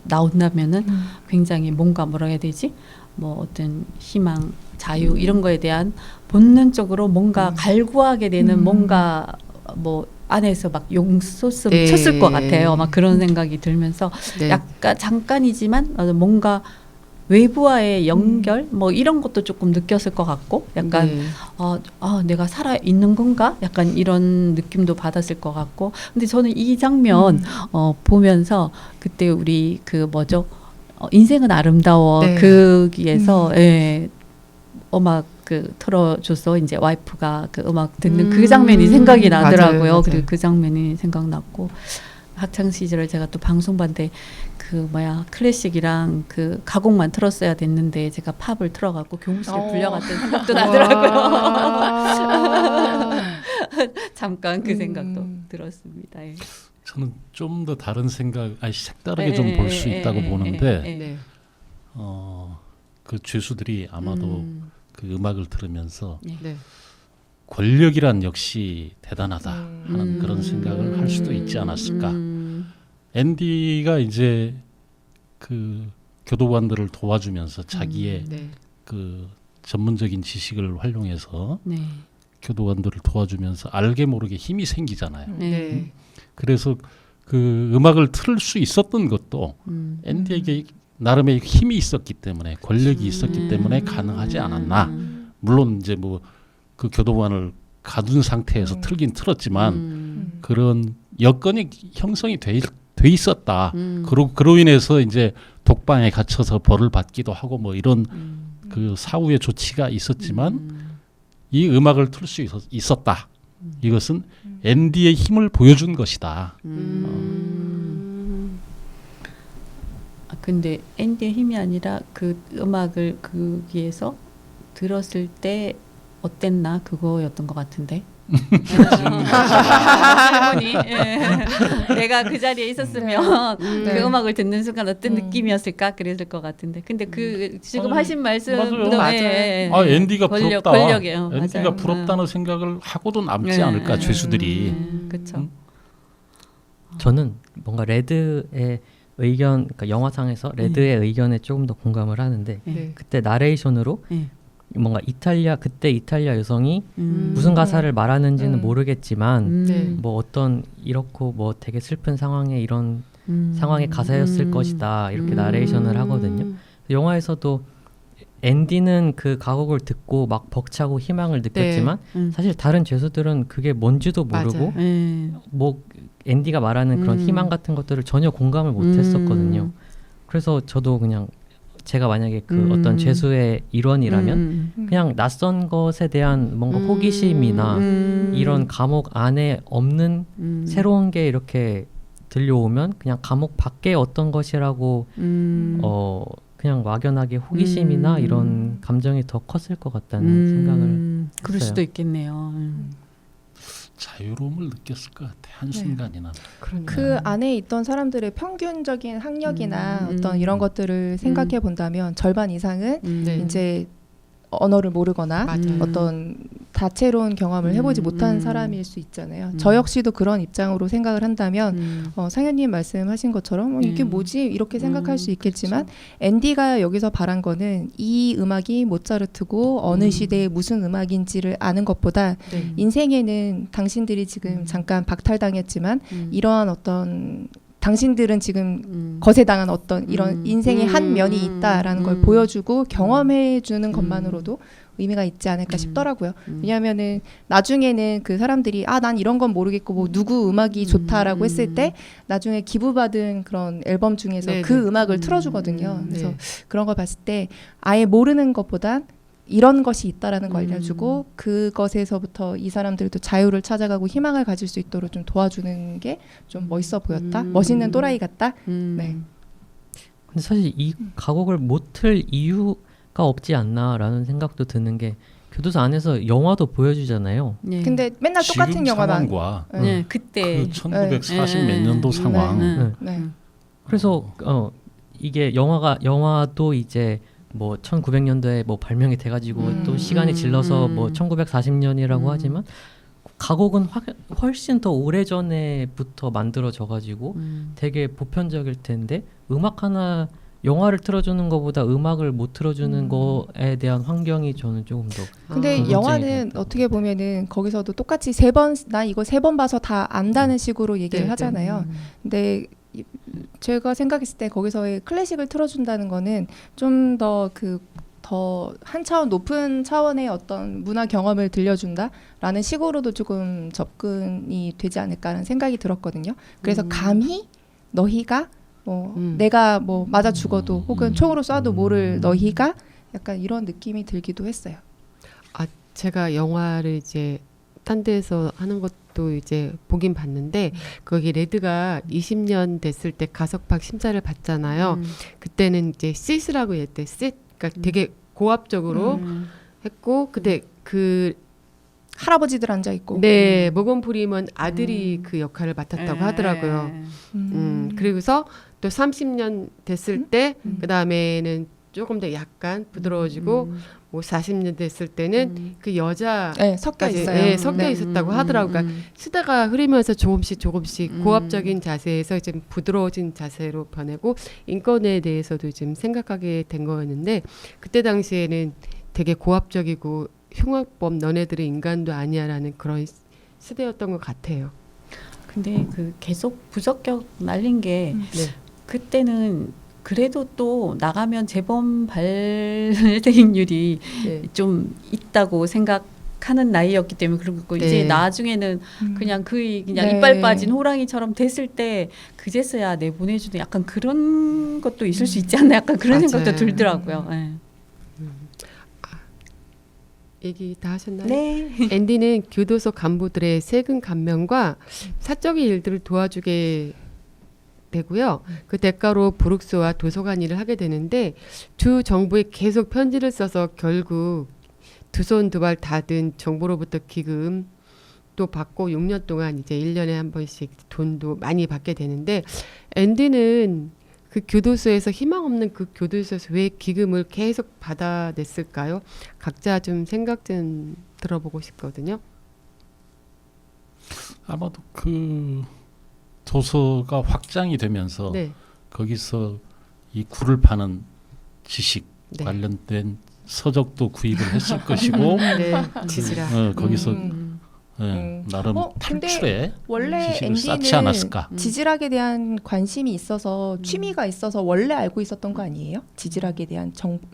나온다면은 굉장히 뭔가 뭐라 해야 되지? 뭐 어떤 희망, 자유 이런 거에 대한 본능적으로 뭔가 갈구하게 되는 뭔가 뭐 안에서 막 용솟음 쳤을 것 같아요. 막 그런 생각이 들면서 약간 잠깐이지만 뭔가 외부와의 연결 뭐 이런 것도 조금 느꼈을 것 같고 약간 내가 살아 있는 건가? 약간 이런 느낌도 받았을 것 같고 근데 저는 이 장면 보면서 그때 우리 인생은 아름다워 거기에서 막 그 틀어줘서 이제 와이프가 그 음악 듣는 그 장면이 생각이 나더라고요. 맞아요. 그리고 그 장면이 생각났고 학창 시절에 제가 또 방송반대 그 클래식이랑 그 가곡만 틀었어야 됐는데 제가 팝을 틀어갖고 교무실에 불려갔던 생각도 나더라고요. 잠깐 그 생각도 들었습니다. 예. 저는 좀 더 다른 생각, 색다르게 좀 볼 수 있다고 보는데 네. 그 죄수들이 아마도 그 음악을 들으면서 네. 권력이란 역시 대단하다 하는 그런 생각을 할 수도 있지 않았을까. 앤디가 이제 그 교도관들을 도와주면서 자기의 네. 그 전문적인 지식을 활용해서 네. 교도관들을 도와주면서 알게 모르게 힘이 생기잖아요. 네. 그래서 그 음악을 틀 수 있었던 것도 앤디에게 나름의 힘이 있었기 때문에, 권력이 있었기 때문에 가능하지 않았나. 물론 이제 뭐 그 교도관을 가둔 상태에서 틀긴 틀었지만 그런 여건이 형성이 돼 있었다. 그로 인해서 이제 독방에 갇혀서 벌을 받기도 하고 뭐 이런 그 사후의 조치가 있었지만 이 음악을 틀 수 있었다. 이것은 앤디의 힘을 보여준 것이다. 근데 앤디의 힘이 아니라 그 음악을 거기에서 들었을 때 어땠나 그거였던 것 같은데. 질문이 내가 그 자리에 있었으면 그 음악을 듣는 순간 어떤 느낌이었을까 그랬을 것 같은데. 근데 그 지금 하신 말씀도 맞아요. 앤디가 부럽다. 권력이에요. 앤디가 맞아요. 부럽다는 생각을 하고도 남지 않을까 죄수들이. 그렇죠. 저는 뭔가 레드의 의견, 그러니까 영화상에서 레드의 의견에 조금 더 공감을 하는데 네. 그때 나레이션으로 네. 뭔가 그때 이탈리아 여성이 무슨 가사를 말하는지는 모르겠지만 네. 뭐 어떤 이렇고 뭐 되게 슬픈 상황에 이런 상황의 가사였을 것이다 이렇게 나레이션을 하거든요. 영화에서도 앤디는 그 가곡을 듣고 막 벅차고 희망을 느꼈지만 사실 다른 죄수들은 그게 뭔지도 모르고 뭐 앤디가 말하는 그런 희망 같은 것들을 전혀 공감을 못했었거든요. 그래서 저도 그냥 제가 만약에 그 어떤 죄수의 일원이라면 그냥 낯선 것에 대한 뭔가 호기심이나 이런 감옥 안에 없는 새로운 게 이렇게 들려오면 그냥 감옥 밖에 어떤 것이라고 그냥 막연하게 호기심이나 이런 감정이 더 컸을 것 같다는 생각을 그럴 했어요. 수도 있겠네요. 자유로움을 느꼈을 것 같아. 한순간이나. 그 안에 있던 사람들의 평균적인 학력이나 어떤 이런 것들을 생각해 본다면 절반 이상은 네. 이제 언어를 모르거나 맞아요. 어떤 다채로운 경험을 해보지 못한 사람일 수 있잖아요. 저 역시도 그런 입장으로 생각을 한다면 상현님 말씀하신 것처럼 이게 뭐지? 이렇게 생각할 수 있겠지만 앤디가 여기서 바란 거는 이 음악이 모차르트고 어느 시대에 무슨 음악인지를 아는 것보다 네. 인생에는 당신들이 지금 잠깐 박탈당했지만 이러한 어떤 당신들은 지금 거세당한 어떤 이런 인생의 한 면이 있다라는 걸 보여주고 경험해 주는 것만으로도 의미가 있지 않을까 싶더라고요. 왜냐하면은 나중에는 그 사람들이 난 이런 건 모르겠고 뭐 누구 음악이 좋다라고 했을 때 나중에 기부받은 그런 앨범 중에서 네네. 그 음악을 틀어주거든요. 그래서 네. 그런 걸 봤을 때 아예 모르는 것보단 이런 것이 있다라는 걸 알려주고 그것에서부터 이 사람들도 자유를 찾아가고 희망을 가질 수 있도록 좀 도와주는 게 좀 멋있어 보였다. 멋있는 또라이 같다. 네. 근데 사실 이 가곡을 못 틀 이유가 없지 않나라는 생각도 드는 게 교도소 안에서 영화도 보여주잖아요. 네. 근데 맨날 똑같은 지금 영화만. 상황과 네, 그때 그 1940 몇 년도 상황. 네. 그래서 이게 영화도 이제 뭐 1900년도에 뭐 발명이 돼가지고 또 시간이 질러서 뭐 1940년이라고 하지만 가곡은 훨씬 더 오래전에부터 만들어져가지고 되게 보편적일 텐데 음악 하나 영화를 틀어주는 것보다 음악을 못 틀어주는 거에 대한 환경이 저는 조금 더 근데 영화는 어떻게 보면은 거기서도 똑같이 나 이거 3번 봐서 다 안다는 식으로 얘기를 네, 하잖아요. 근데 제가 생각했을 때 거기서의 클래식을 틀어준다는 거는 좀 더 더 한 차원 높은 차원의 어떤 문화 경험을 들려준다라는 식으로도 조금 접근이 되지 않을까라는 생각이 들었거든요. 그래서 감히 너희가 내가 뭐 맞아 죽어도 혹은 총으로 쏴도 모를 너희가 약간 이런 느낌이 들기도 했어요. 제가 영화를 이제 딴 데서 하는 것도 이제 보긴 봤는데 거기 레드가 20년 됐을 때 가석방 심사를 받잖아요. 그때는 이제 씻으라고 했대. 그러니까 되게 고압적으로 했고 근데 그 할아버지들 앉아 있고. 네, 모건 프리먼 아들이 그 역할을 맡았다고 하더라고요. 그리고서 또 30년 됐을 때 그다음에는 조금 더 약간 부드러워지고 뭐 40년 됐을 때는 그 여자 네, 섞여 있어요. 네, 섞여 있었다고 하더라고요. 그러니까 쓰다가 흐르면서 조금씩 고압적인 자세에서 좀 부드러워진 자세로 변하고 인권에 대해서도 좀 생각하게 된 거였는데 그때 당시에는 되게 고압적이고 흉악범 너네들은 인간도 아니야라는 그런 시대였던 것 같아요. 근데 그 계속 부적격 날린 게 네. 그때는 그래도 또 나가면 재범 발생률이 네. 좀 있다고 생각하는 나이였기 때문에 그렇고 네. 이제 나중에는 그냥 그냥 네. 이빨 빠진 호랑이처럼 됐을 때 그제서야 내보내주는 약간 그런 것도 있을 수 있지 않나 약간 그런 맞아요. 생각도 들더라고요. 네. 얘기 다 하셨나요? 네. 앤디는 교도소 간부들의 세금 감면과 사적인 일들을 도와주게 되고요. 그 대가로 부룩스와 도서관 일을 하게 되는데 주 정부에 계속 편지를 써서 결국 두 손 두 발 다 든 정부로부터 기금도 받고 6년 동안 이제 1년에 한 번씩 돈도 많이 받게 되는데 앤디는 그 교도소에서 희망 없는 그 교도소에서 왜 기금을 계속 받아냈을까요? 각자 좀 생각 좀 들어보고 싶거든요. 아마도 그 도서가 확장이 되면서 네. 거기서 이 굴을 파는 지식 네. 관련된 서적도 구입을 했을 것이고 네. 지지라. 거기서 나름 근데 탈출에 원래 지식을 쌓지 앤디는 않았을까? 지질학에 대한 관심이 있어서 취미가 있어서 원래 알고 있었던 거 아니에요? 지질학에 대한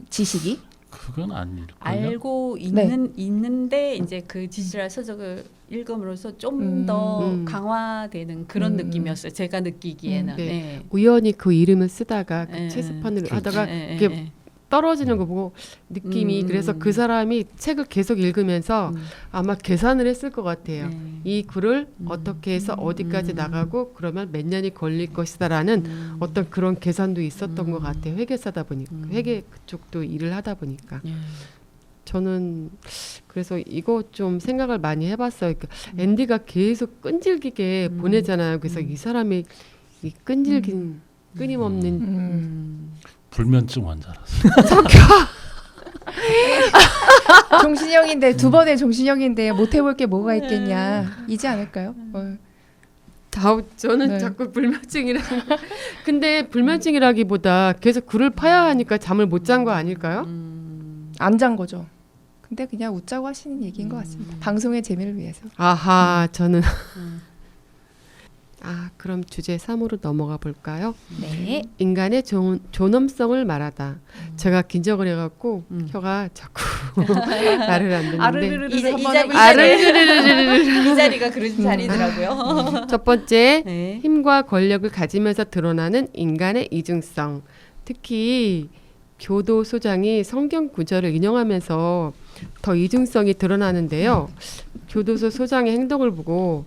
지식이? 그건 아닐걸요. 알고 있는데 이제 그 디지털 서적을 읽음으로써 좀 더 강화되는 그런 느낌이었어요. 제가 느끼기에는. 네. 네. 우연히 그 이름을 쓰다가 그 네. 체스판을 그렇죠. 하다가 네. 이게 떨어지는 거 보고 느낌이 그래서 그 사람이 책을 계속 읽으면서 아마 계산을 했을 것 같아요. 네. 이 글을 어떻게 해서 어디까지 나가고 그러면 몇 년이 걸릴 것이다라는 어떤 그런 계산도 있었던 것 같아요. 회계사다 보니까 회계 그쪽도 일을 하다 보니까 저는 그래서 이거 좀 생각을 많이 해봤어요. 그러니까 앤디가 계속 끈질기게 보내잖아요. 그래서 이 사람이 이 끈질긴 끊임없는 불면증 환자라서. 종신형인데 두 번의 종신형인데 못 해볼 게 뭐가 있겠냐 이지 않을까요? 저는 네. 자꾸 불면증이라. 근데 불면증이라기보다 계속 굴을 파야 하니까 잠을 못 잔 거 아닐까요? 안 잔 거죠. 근데 그냥 웃자고 하시는 얘기인 것 같습니다. 방송의 재미를 위해서. 아하, 저는 그럼 주제 3으로 넘어가 볼까요? 네. 인간의 존엄성을 말하다. 제가 긴장을 해갖고 혀가 자꾸 말을 안 듣는데 이 자리가 그런 자리더라고요. 첫 번째, 네. 힘과 권력을 가지면서 드러나는 인간의 이중성. 특히 교도소장이 성경 구절을 인용하면서 더 이중성이 드러나는데요. 교도소 소장의 행동을 보고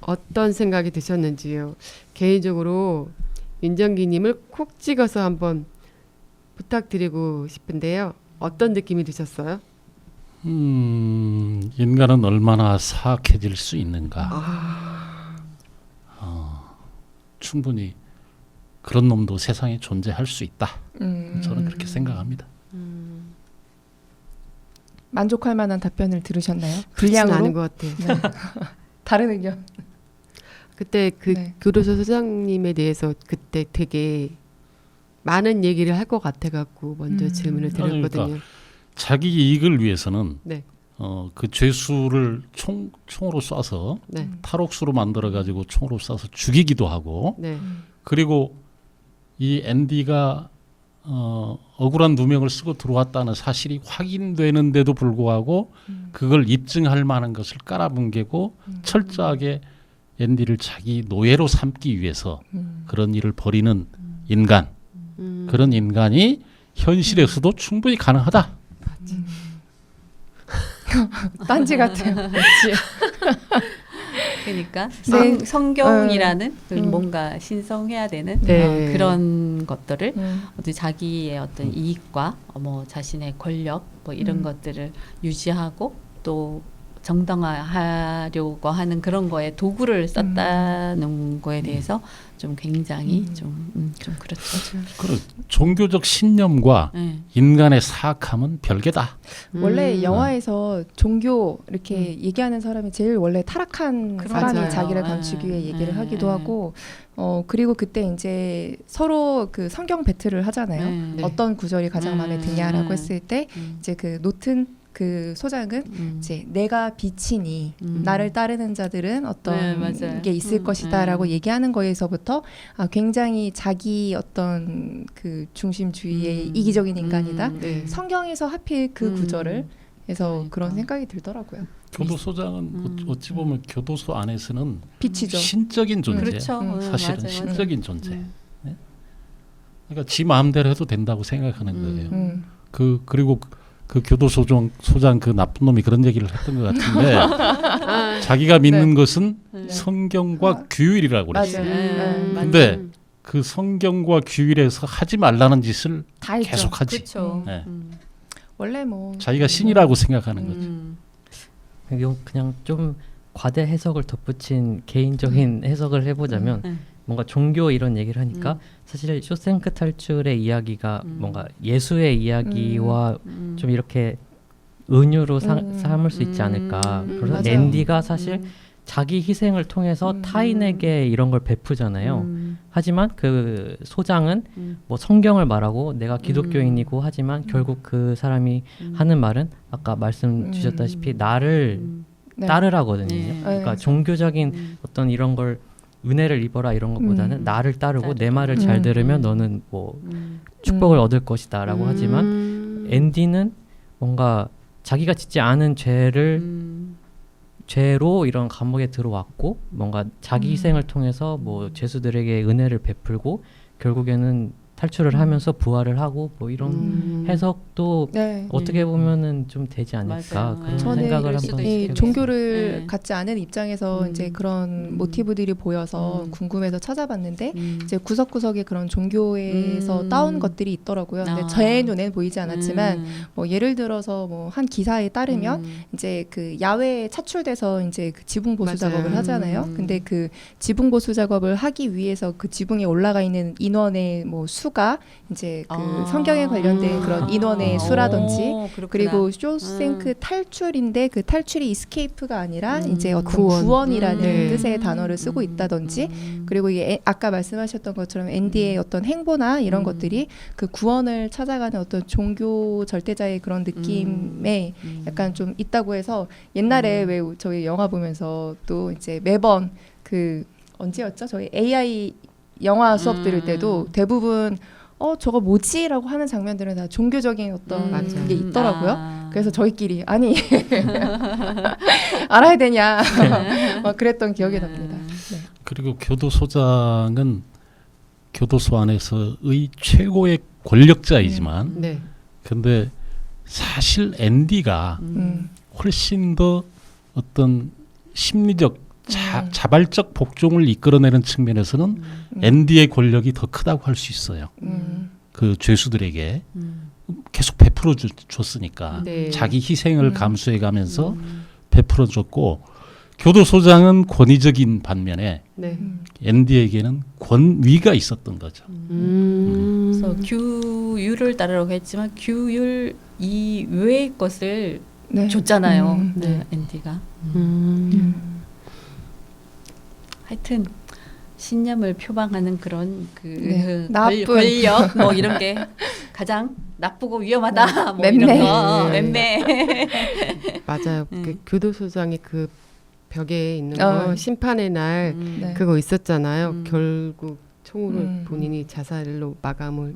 어떤 생각이 드셨는지요? 개인적으로 윤정기님을 콕 찍어서 한번 부탁드리고 싶은데요. 어떤 느낌이 드셨어요? 인간은 얼마나 사악해질 수 있는가. 충분히 그런 놈도 세상에 존재할 수 있다. 저는 그렇게 생각합니다. 만족할 만한 답변을 들으셨나요? 그렇진 분량으로? 않은 것 같아요. 네. 다른 의견. 그때 그 네. 교도소 소장님에 대해서 그때 되게 많은 얘기를 할 것 같아갖고 먼저 질문을 드렸거든요. 그러니까 자기 이익을 위해서는 네. 그 죄수를 총으로 쏴서 네. 탈옥수로 만들어 가지고 총으로 쏴서 죽이기도 하고 네. 그리고 이 앤디가 억울한 누명을 쓰고 들어왔다는 사실이 확인되는데도 불구하고 그걸 입증할 만한 것을 깔아뭉개고 철저하게 앤디를 자기 노예로 삼기 위해서 그런 일을 벌이는 인간, 그런 인간이 현실에서도 충분히 가능하다. 딴지 같아요. 그러니까 네. 성경이라는 그 뭔가 신성해야 되는 네. 그런 것들을 어떤 자기의 어떤 이익과 뭐 자신의 권력 뭐 이런 것들을 유지하고 또 정당화하려고 하는 그런 거에 도구를 썼다는 거에 대해서 좀 굉장히 좀 그렇죠. 그 종교적 신념과 네. 인간의 사악함은 별개다. 원래 영화에서 종교 이렇게 얘기하는 사람이 제일 원래 타락한 사람이 맞아요. 자기를 감추기 위해 얘기를 하기도 하고 그리고 그때 이제 서로 그 성경 배틀을 하잖아요. 네. 어떤 구절이 가장 마음에 드냐라고 했을 때 이제 그 노튼 그 소장은 이제 내가 빛이니 나를 따르는 자들은 어떤 맞아요. 게 있을 것이다라고 얘기하는 거에서부터 굉장히 자기 어떤 그 중심주의의 이기적인 인간이다. 네. 성경에서 하필 그 구절을 해서 그러니까. 그런 생각이 들더라고요. 교도소장은 어찌 보면 교도소 안에서는 빛이죠. 신적인 존재. 그렇죠. 사실은 맞아요. 신적인 존재. 네? 그러니까 지 마음대로 해도 된다고 생각하는 거예요. 그리고 그 교도소장 그 나쁜 놈이 그런 얘기를 했던 것 같은데 자기가 믿는 것은 성경과 규율이라고 그랬어요. 맞아요. 근데 그 성경과 규율에서 하지 말라는 짓을 다 했죠. 계속하지. 그렇죠. 네. 원래 뭐 자기가 신이라고 생각하는 거죠. 이거 그냥 좀 과대 해석을 덧붙인 개인적인 해석을 해보자면 뭔가 종교 이런 얘기를 하니까 사실 쇼생크 탈출의 이야기가 뭔가 예수의 이야기와 좀 이렇게 은유로 삼을 수 있지 않을까. 그래서 맞아요. 앤디가 사실 자기 희생을 통해서 타인에게 이런 걸 베푸잖아요. 하지만 그 소장은 뭐 성경을 말하고 내가 기독교인이고 하지만 결국 그 사람이 하는 말은 아까 말씀 주셨다시피 나를 네. 따르라거든요. 네. 그러니까 네. 종교적인 어떤 이런 걸 은혜를 입어라 이런 것보다는 나를 따르고 내 말을 잘 들으면 너는 뭐 축복을 얻을 것이다라고 하지만 앤디는 뭔가 자기가 짓지 않은 죄로 이런 감옥에 들어왔고 뭔가 자기 희생을 통해서 뭐 죄수들에게 은혜를 베풀고 결국에는 탈출을 하면서 부활을 하고 뭐 이런 해석도 네. 어떻게 보면은 좀 되지 않을까 맞아요. 그런 저는 생각을 그럴 수도 한번 이 해봤어요. 종교를 네. 갖지 않은 입장에서 이제 그런 모티브들이 보여서 궁금해서 찾아봤는데 이제 구석구석에 그런 종교에서 따온 것들이 있더라고요. 근데 제 눈엔 보이지 않았지만 뭐 예를 들어서 뭐 한 기사에 따르면 이제 그 야외에 차출돼서 이제 그 지붕 보수 맞아요. 작업을 하잖아요. 근데 그 지붕 보수 작업을 하기 위해서 그 지붕에 올라가 있는 인원의 뭐 수가 이제 그 성경에 관련된 그런 인원의 수라든지 그리고 쇼생크 탈출인데 그 탈출이 이스케이프가 아니라 이제 어떤 구원이라는 네. 뜻의 단어를 쓰고 있다든지 그리고 이게 아까 말씀하셨던 것처럼 앤디의 어떤 행보나 이런 것들이 그 구원을 찾아가는 어떤 종교 절대자의 그런 느낌에 약간 좀 있다고 해서 옛날에 왜 저희 영화 보면서 또 이제 매번 그 언제였죠? 저희 AI 영화 수업 들을 때도 대부분 저거 뭐지라고 하는 장면들은 다 종교적인 어떤 게 있더라고요. 그래서 저희끼리 아니 알아야 되냐 막 그랬던 기억이 납니다. 네. 그리고 교도소장은 교도소 안에서의 최고의 권력자이지만 네. 근데 사실 앤디가 훨씬 더 어떤 심리적 자발적 복종을 이끌어내는 측면에서는 앤디의 권력이 더 크다고 할 수 있어요. 그 죄수들에게 계속 베풀어 줬으니까 네. 자기 희생을 감수해가면서 베풀어 줬고 교도소장은 권위적인 반면에 네. 앤디에게는 권위가 있었던 거죠. 그래서 규율을 따르라고 했지만 규율 이외의 것을 네. 줬잖아요. 네, 앤디가. 하여튼 신념을 표방하는 그런 그 나쁜. 권력 뭐 이런 게 가장 나쁘고 위험하다. 뭐 맴매. 이런 거. 네. 맴매. 맞아요. 그 교도소장이 그 벽에 있는 거 심판의 날 네. 그거 있었잖아요. 결국 총으로 본인이 자살로 마감을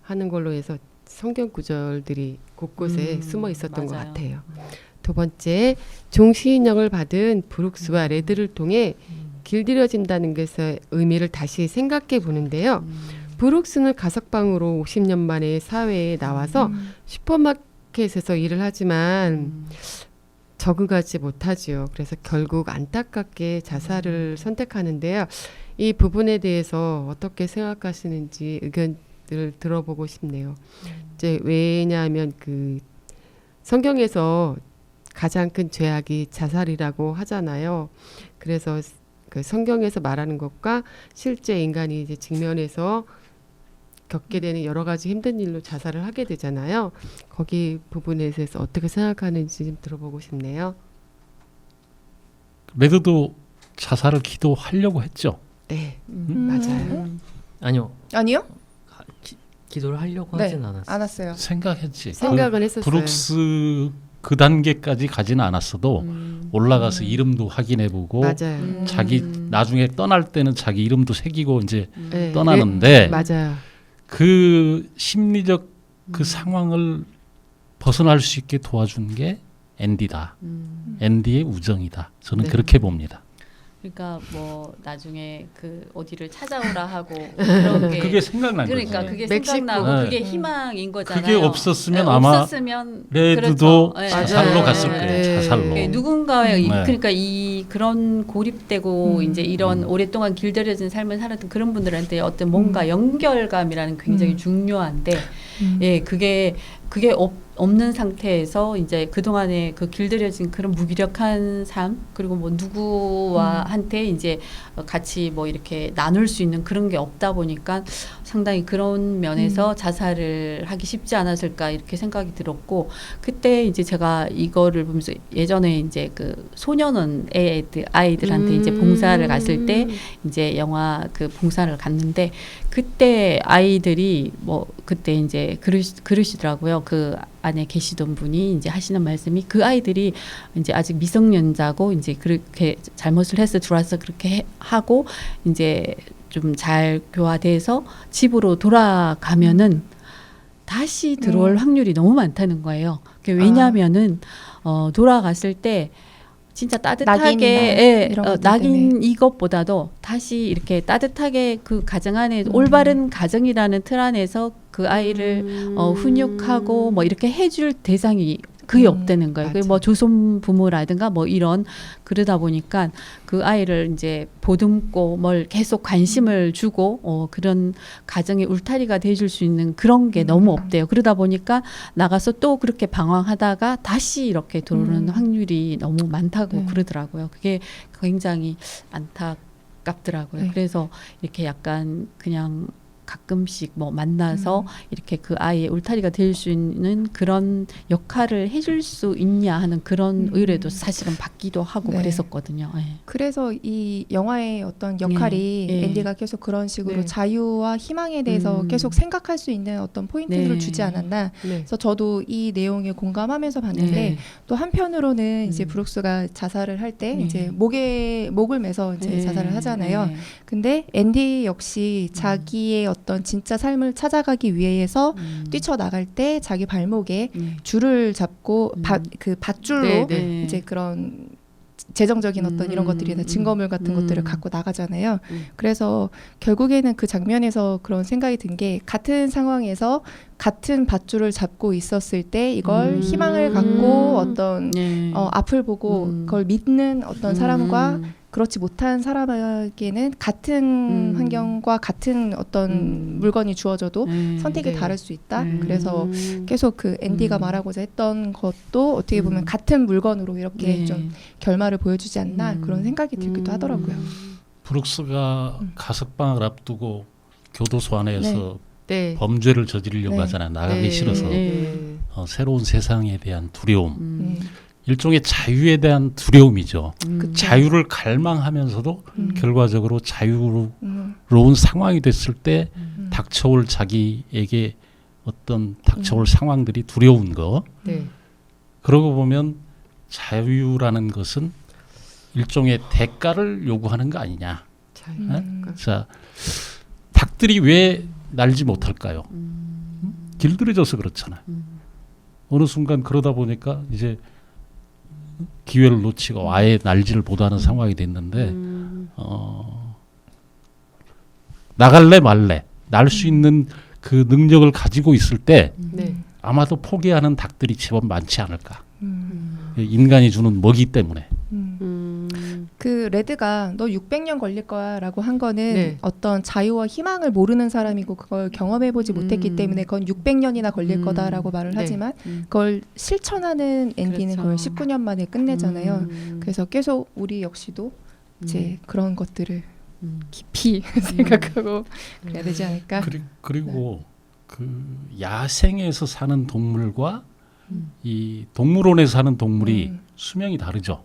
하는 걸로 해서 성경 구절들이 곳곳에 숨어 있었던 것 맞아요. 같아요. 두 번째, 종시인형을 받은 브룩스와 레드를 통해 길들여진다는 것의 의미를 다시 생각해 보는데요. 브룩스는 가석방으로 50년 만에 사회에 나와서 슈퍼마켓에서 일을 하지만 적응하지 못하지요. 그래서 결국 안타깝게 자살을 선택하는데요. 이 부분에 대해서 어떻게 생각하시는지 의견을 들어보고 싶네요. 이제 왜냐하면 그 성경에서 가장 큰 죄악이 자살이라고 하잖아요. 그래서 그 성경에서 말하는 것과 실제 인간이 이제 직면해서 겪게 되는 여러 가지 힘든 일로 자살을 하게 되잖아요. 거기 부분에 대해서 어떻게 생각하는지 좀 들어보고 싶네요. 레드도 자살을 기도하려고 했죠. 네, 맞아요. 아니요. 아니요? 기도를 하려고 네, 하진 않았어요. 않았어요. 생각했지. 생각은 했었어요. 브룩스 그 단계까지 가지는 않았어도 올라가서 이름도 확인해보고 맞아요. 자기 나중에 떠날 때는 자기 이름도 새기고 이제 네, 떠나는데 맞아요. 그 심리적 그 상황을 벗어날 수 있게 도와준 게 앤디다. 앤디의 우정이다. 저는 네. 그렇게 봅니다. 그러니까 뭐 나중에 그 어디를 찾아오라 하고 그런 게 그게 생각난 그러니까 거지. 그게 멕시코. 생각나고 네. 그게 희망인 거잖아요. 그게 없었으면 네, 아마 없었으면 레드도 그렇죠. 네. 자살로 맞아요. 갔을 네. 거예요. 네. 자살로. 네, 누군가의 네. 그러니까 이 그런 고립되고 이제 이런 오랫동안 길들여진 삶을 살았던 그런 분들한테 어떤 뭔가 연결감이라는 굉장히 중요한데 예 그게 없는 상태에서 이제 그동안에 그 길들여진 그런 무기력한 삶 그리고 뭐 누구와 한테 이제 같이 뭐 이렇게 나눌 수 있는 그런 게 없다 보니까 상당히 그런 면에서 자살을 하기 쉽지 않았을까 이렇게 생각이 들었고 그때 이제 제가 이거를 보면서 예전에 이제 그 소년원 아이들한테 이제 봉사를 갔을 때 이제 영화 그 봉사를 갔는데 그때 아이들이 뭐 그때 이제 그러시더라고요. 그 안에 계시던 분이 이제 하시는 말씀이 그 아이들이 이제 아직 미성년자고 이제 그렇게 잘못을 해서 들어와서 그렇게 하고 이제 좀 잘 교화돼서 집으로 돌아가면은 다시 들어올 확률이 너무 많다는 거예요. 왜냐하면은 돌아갔을 때 진짜 따뜻하게 낙인 이것보다도 다시 이렇게 따뜻하게 그 가정 안에 올바른 가정이라는 틀 안에서 그 아이를 훈육하고 뭐 이렇게 해줄 대상이 그게 없다는 거예요. 뭐 조선 부모라든가 뭐 이런 그러다 보니까 그 아이를 이제 보듬고 뭘 계속 관심을 주고 그런 가정의 울타리가 돼줄 수 있는 그런 게 너무 없대요. 그러다 보니까 나가서 또 그렇게 방황하다가 다시 이렇게 들어오는 확률이 너무 많다고 그러더라고요. 그게 굉장히 안타깝더라고요. 그래서 이렇게 약간 그냥 가끔씩 뭐 만나서 이렇게 그 아이의 울타리가 될 수 있는 그런 역할을 해줄 수 있냐 하는 그런 의뢰도 사실은 받기도 하고 그랬었거든요. 네. 그래서 이 영화의 어떤 역할이 앤디가 계속 그런 식으로 자유와 희망에 대해서 계속 생각할 수 있는 어떤 포인트를 주지 않았나. 그래서 저도 이 내용에 공감하면서 봤는데 또 한편으로는 이제 브룩스가 자살을 할 때 이제 목을 매서 이제 자살을 하잖아요. 근데 앤디 역시 자기의 어떤 진짜 삶을 찾아가기 위해서 뛰쳐나갈 때 자기 발목에 줄을 잡고 그 밧줄로 이제 그런 재정적인 어떤 이런 것들이 다 증거물 같은 것들을 갖고 나가잖아요. 그래서 결국에는 그 장면에서 그런 생각이 든 게 같은 상황에서 같은 밧줄을 잡고 있었을 때 이걸 희망을 갖고 어떤 앞을 보고 그걸 믿는 어떤 사람과 그렇지 못한 사람에게는 같은 환경과 같은 어떤 물건이 주어져도 선택이 다를 수 있다. 그래서 계속 그 앤디가 말하고자 했던 것도 어떻게 보면 같은 물건으로 이렇게 좀 결말을 보여주지 않나 그런 생각이 들기도 하더라고요. 브룩스가 가석방을 앞두고 교도소 안에서 범죄를 저지르려고 하잖아요. 나가기 싫어서 새로운 세상에 대한 두려움. 일종의 자유에 대한 두려움이죠. 자유를 갈망하면서도 결과적으로 자유로운 상황이 됐을 때 닥쳐올 자기에게 어떤 닥쳐올 상황들이 두려운 거. 그러고 보면 자유라는 것은 일종의 대가를 요구하는 거 아니냐. 자, 닭들이 왜 날지 못할까요? 길들여져서 그렇잖아요. 어느 순간 그러다 보니까 이제 기회를 놓치고 아예 날지를 못하는 상황이 됐는데 나갈래 말래 날 수 있는 그 능력을 가지고 있을 때 아마도 포기하는 닭들이 제법 많지 않을까. 인간이 주는 먹이 때문에. 그 레드가 너 600년 걸릴 거야라고 한 거는 네. 어떤 자유와 희망을 모르는 사람이고 그걸 경험해보지 못했기 때문에 그건 600년이나 걸릴 거다라고 말을 네. 하지만 그걸 실천하는 앤디는 그렇죠. 그걸 19년 만에 끝내잖아요. 그래서 계속 우리 역시도 이제 그런 것들을 깊이 생각하고 그래야 되지 않을까? 그리고 그 야생에서 사는 동물과 이 동물원에 사는 동물이 수명이 다르죠.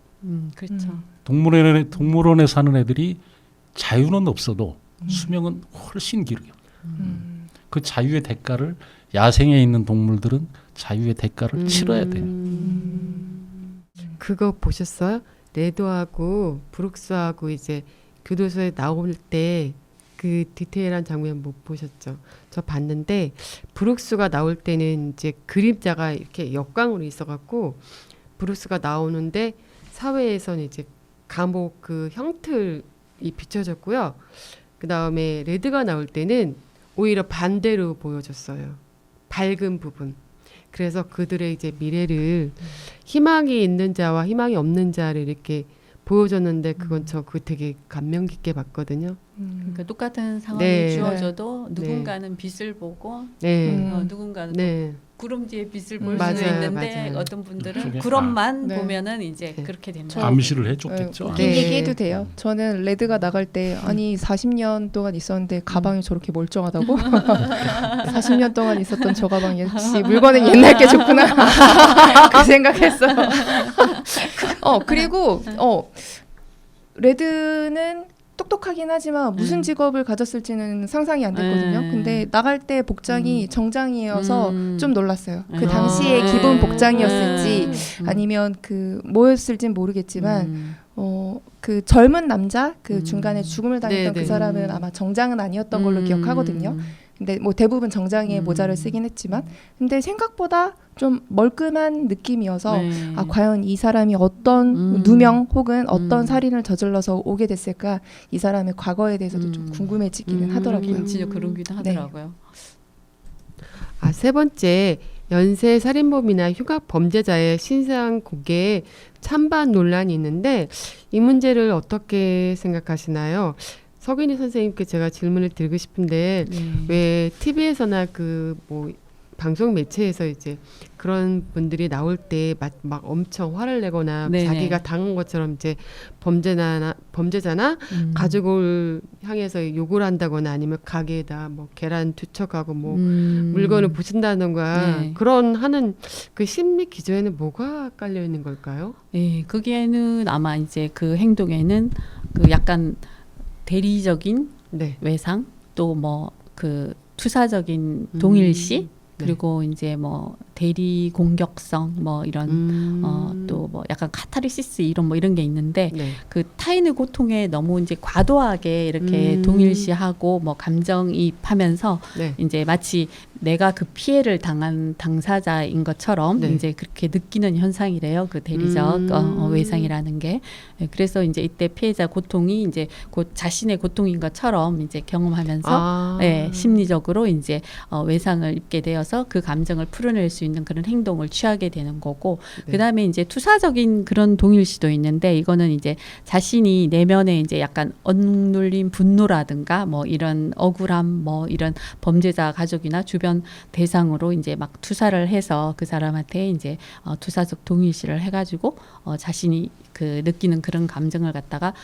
그렇죠. 동물원에 사는 애들이 자유는 없어도 수명은 훨씬 길어요. 그 자유의 대가를 야생에 있는 동물들은 자유의 대가를 치러야 돼요. 그거 보셨어요? 레드하고 브룩스하고 이제 교도소에 나올 때 그 디테일한 장면 못 보셨죠? 저 봤는데 브룩스가 나올 때는 이제 그림자가 이렇게 역광으로 있어갖고 브룩스가 나오는데 사회에서는 이제 감옥 그 형틀이 비춰졌고요. 그 다음에 레드가 나올 때는 오히려 반대로 보여줬어요. 밝은 부분. 그래서 그들의 이제 미래를 희망이 있는 자와 희망이 없는 자를 이렇게 보여줬는데 그건 저 그 되게 감명 깊게 봤거든요. 그러니까 똑같은 상황이 네. 주어져도 누군가는 빛을 보고 네. 누군가는 네. 구름 뒤에 빛을 볼 맞아요, 수도 있는데 맞아요. 어떤 분들은 그게- 구름만 네. 보면은 이제 네. 그렇게 된다. 암시를 해줬겠죠. 웃긴 네. 얘기해도 돼요? 저는 레드가 나갈 때 아니 40년 동안 있었는데 가방이 저렇게 멀쩡하다고? 40년 동안 있었던 저 가방 역시 물건은 옛날 게 좋구나 그 생각했어. 그리고 레드는 똑똑하긴 하지만 무슨 직업을 가졌을지는 상상이 안 됐거든요. 근데 나갈 때 복장이 정장이어서 좀 놀랐어요. 그 당시에 기본 복장이었을지 아니면 그 뭐였을진 모르겠지만 그 젊은 남자 그 중간에 죽음을 당했던 네, 그 네. 사람은 아마 정장은 아니었던 걸로 기억하거든요. 근데 뭐 대부분 정장에 모자를 쓰긴 했지만 근데 생각보다 좀 멀끔한 느낌이어서 네. 과연 이 사람이 어떤 누명 혹은 어떤 살인을 저질러서 오게 됐을까 이 사람의 과거에 대해서도 좀 궁금해지기는 하더라고요. 진짜 그런기도 하더라고요. 세 번째 연쇄 살인범이나 흉악 범죄자의 신상 공개에 찬반 논란이 있는데 이 문제를 어떻게 생각하시나요? 석인희 선생님께 제가 질문을 드리고 싶은데 왜 TV에서나 그 뭐 방송 매체에서 이제 그런 분들이 나올 때 막 엄청 화를 내거나 네네. 자기가 당한 것처럼 이제 범죄자나 가족을 향해서 욕을 한다거나 아니면 가게에다 뭐 계란 투척하고 뭐 물건을 부순다던가 네. 그런 하는 그 심리 기조에는 뭐가 깔려 있는 걸까요? 네, 거기에는 아마 이제 그 행동에는 그 약간 대리적인 네. 외상 또 뭐 그 투사적인 동일시 그리고 이제 뭐 대리 공격성 뭐 이런 또 뭐 약간 카타르시스 이런 뭐 이런 게 있는데 네. 그 타인의 고통에 너무 이제 과도하게 이렇게 동일시하고 뭐 감정이입하면서 네. 이제 마치 내가 그 피해를 당한 당사자인 것처럼 네. 이제 그렇게 느끼는 현상이래요. 그 대리적 외상이라는 게. 네, 그래서 이제 이때 피해자 고통이 이제 곧 자신의 고통인 것처럼 이제 경험하면서 네, 심리적으로 이제 외상을 입게 되어서 그 감정을 풀어낼 수 있는 그런 행동을 취하게 되는 거고 네. 그다음에 이제 투사적인 그런 동일시도 있는데 이거는 이제 자신이 내면에 이제 약간 억눌린 분노라든가 뭐 이런 억울함 뭐 이런 범죄자 가족이나 주변 대상으로 이제 막 투사를 해서 그 사람한테 이제 투사적 동일시를 해가지고 자신이 그 느끼는 그런 감정을 갖다가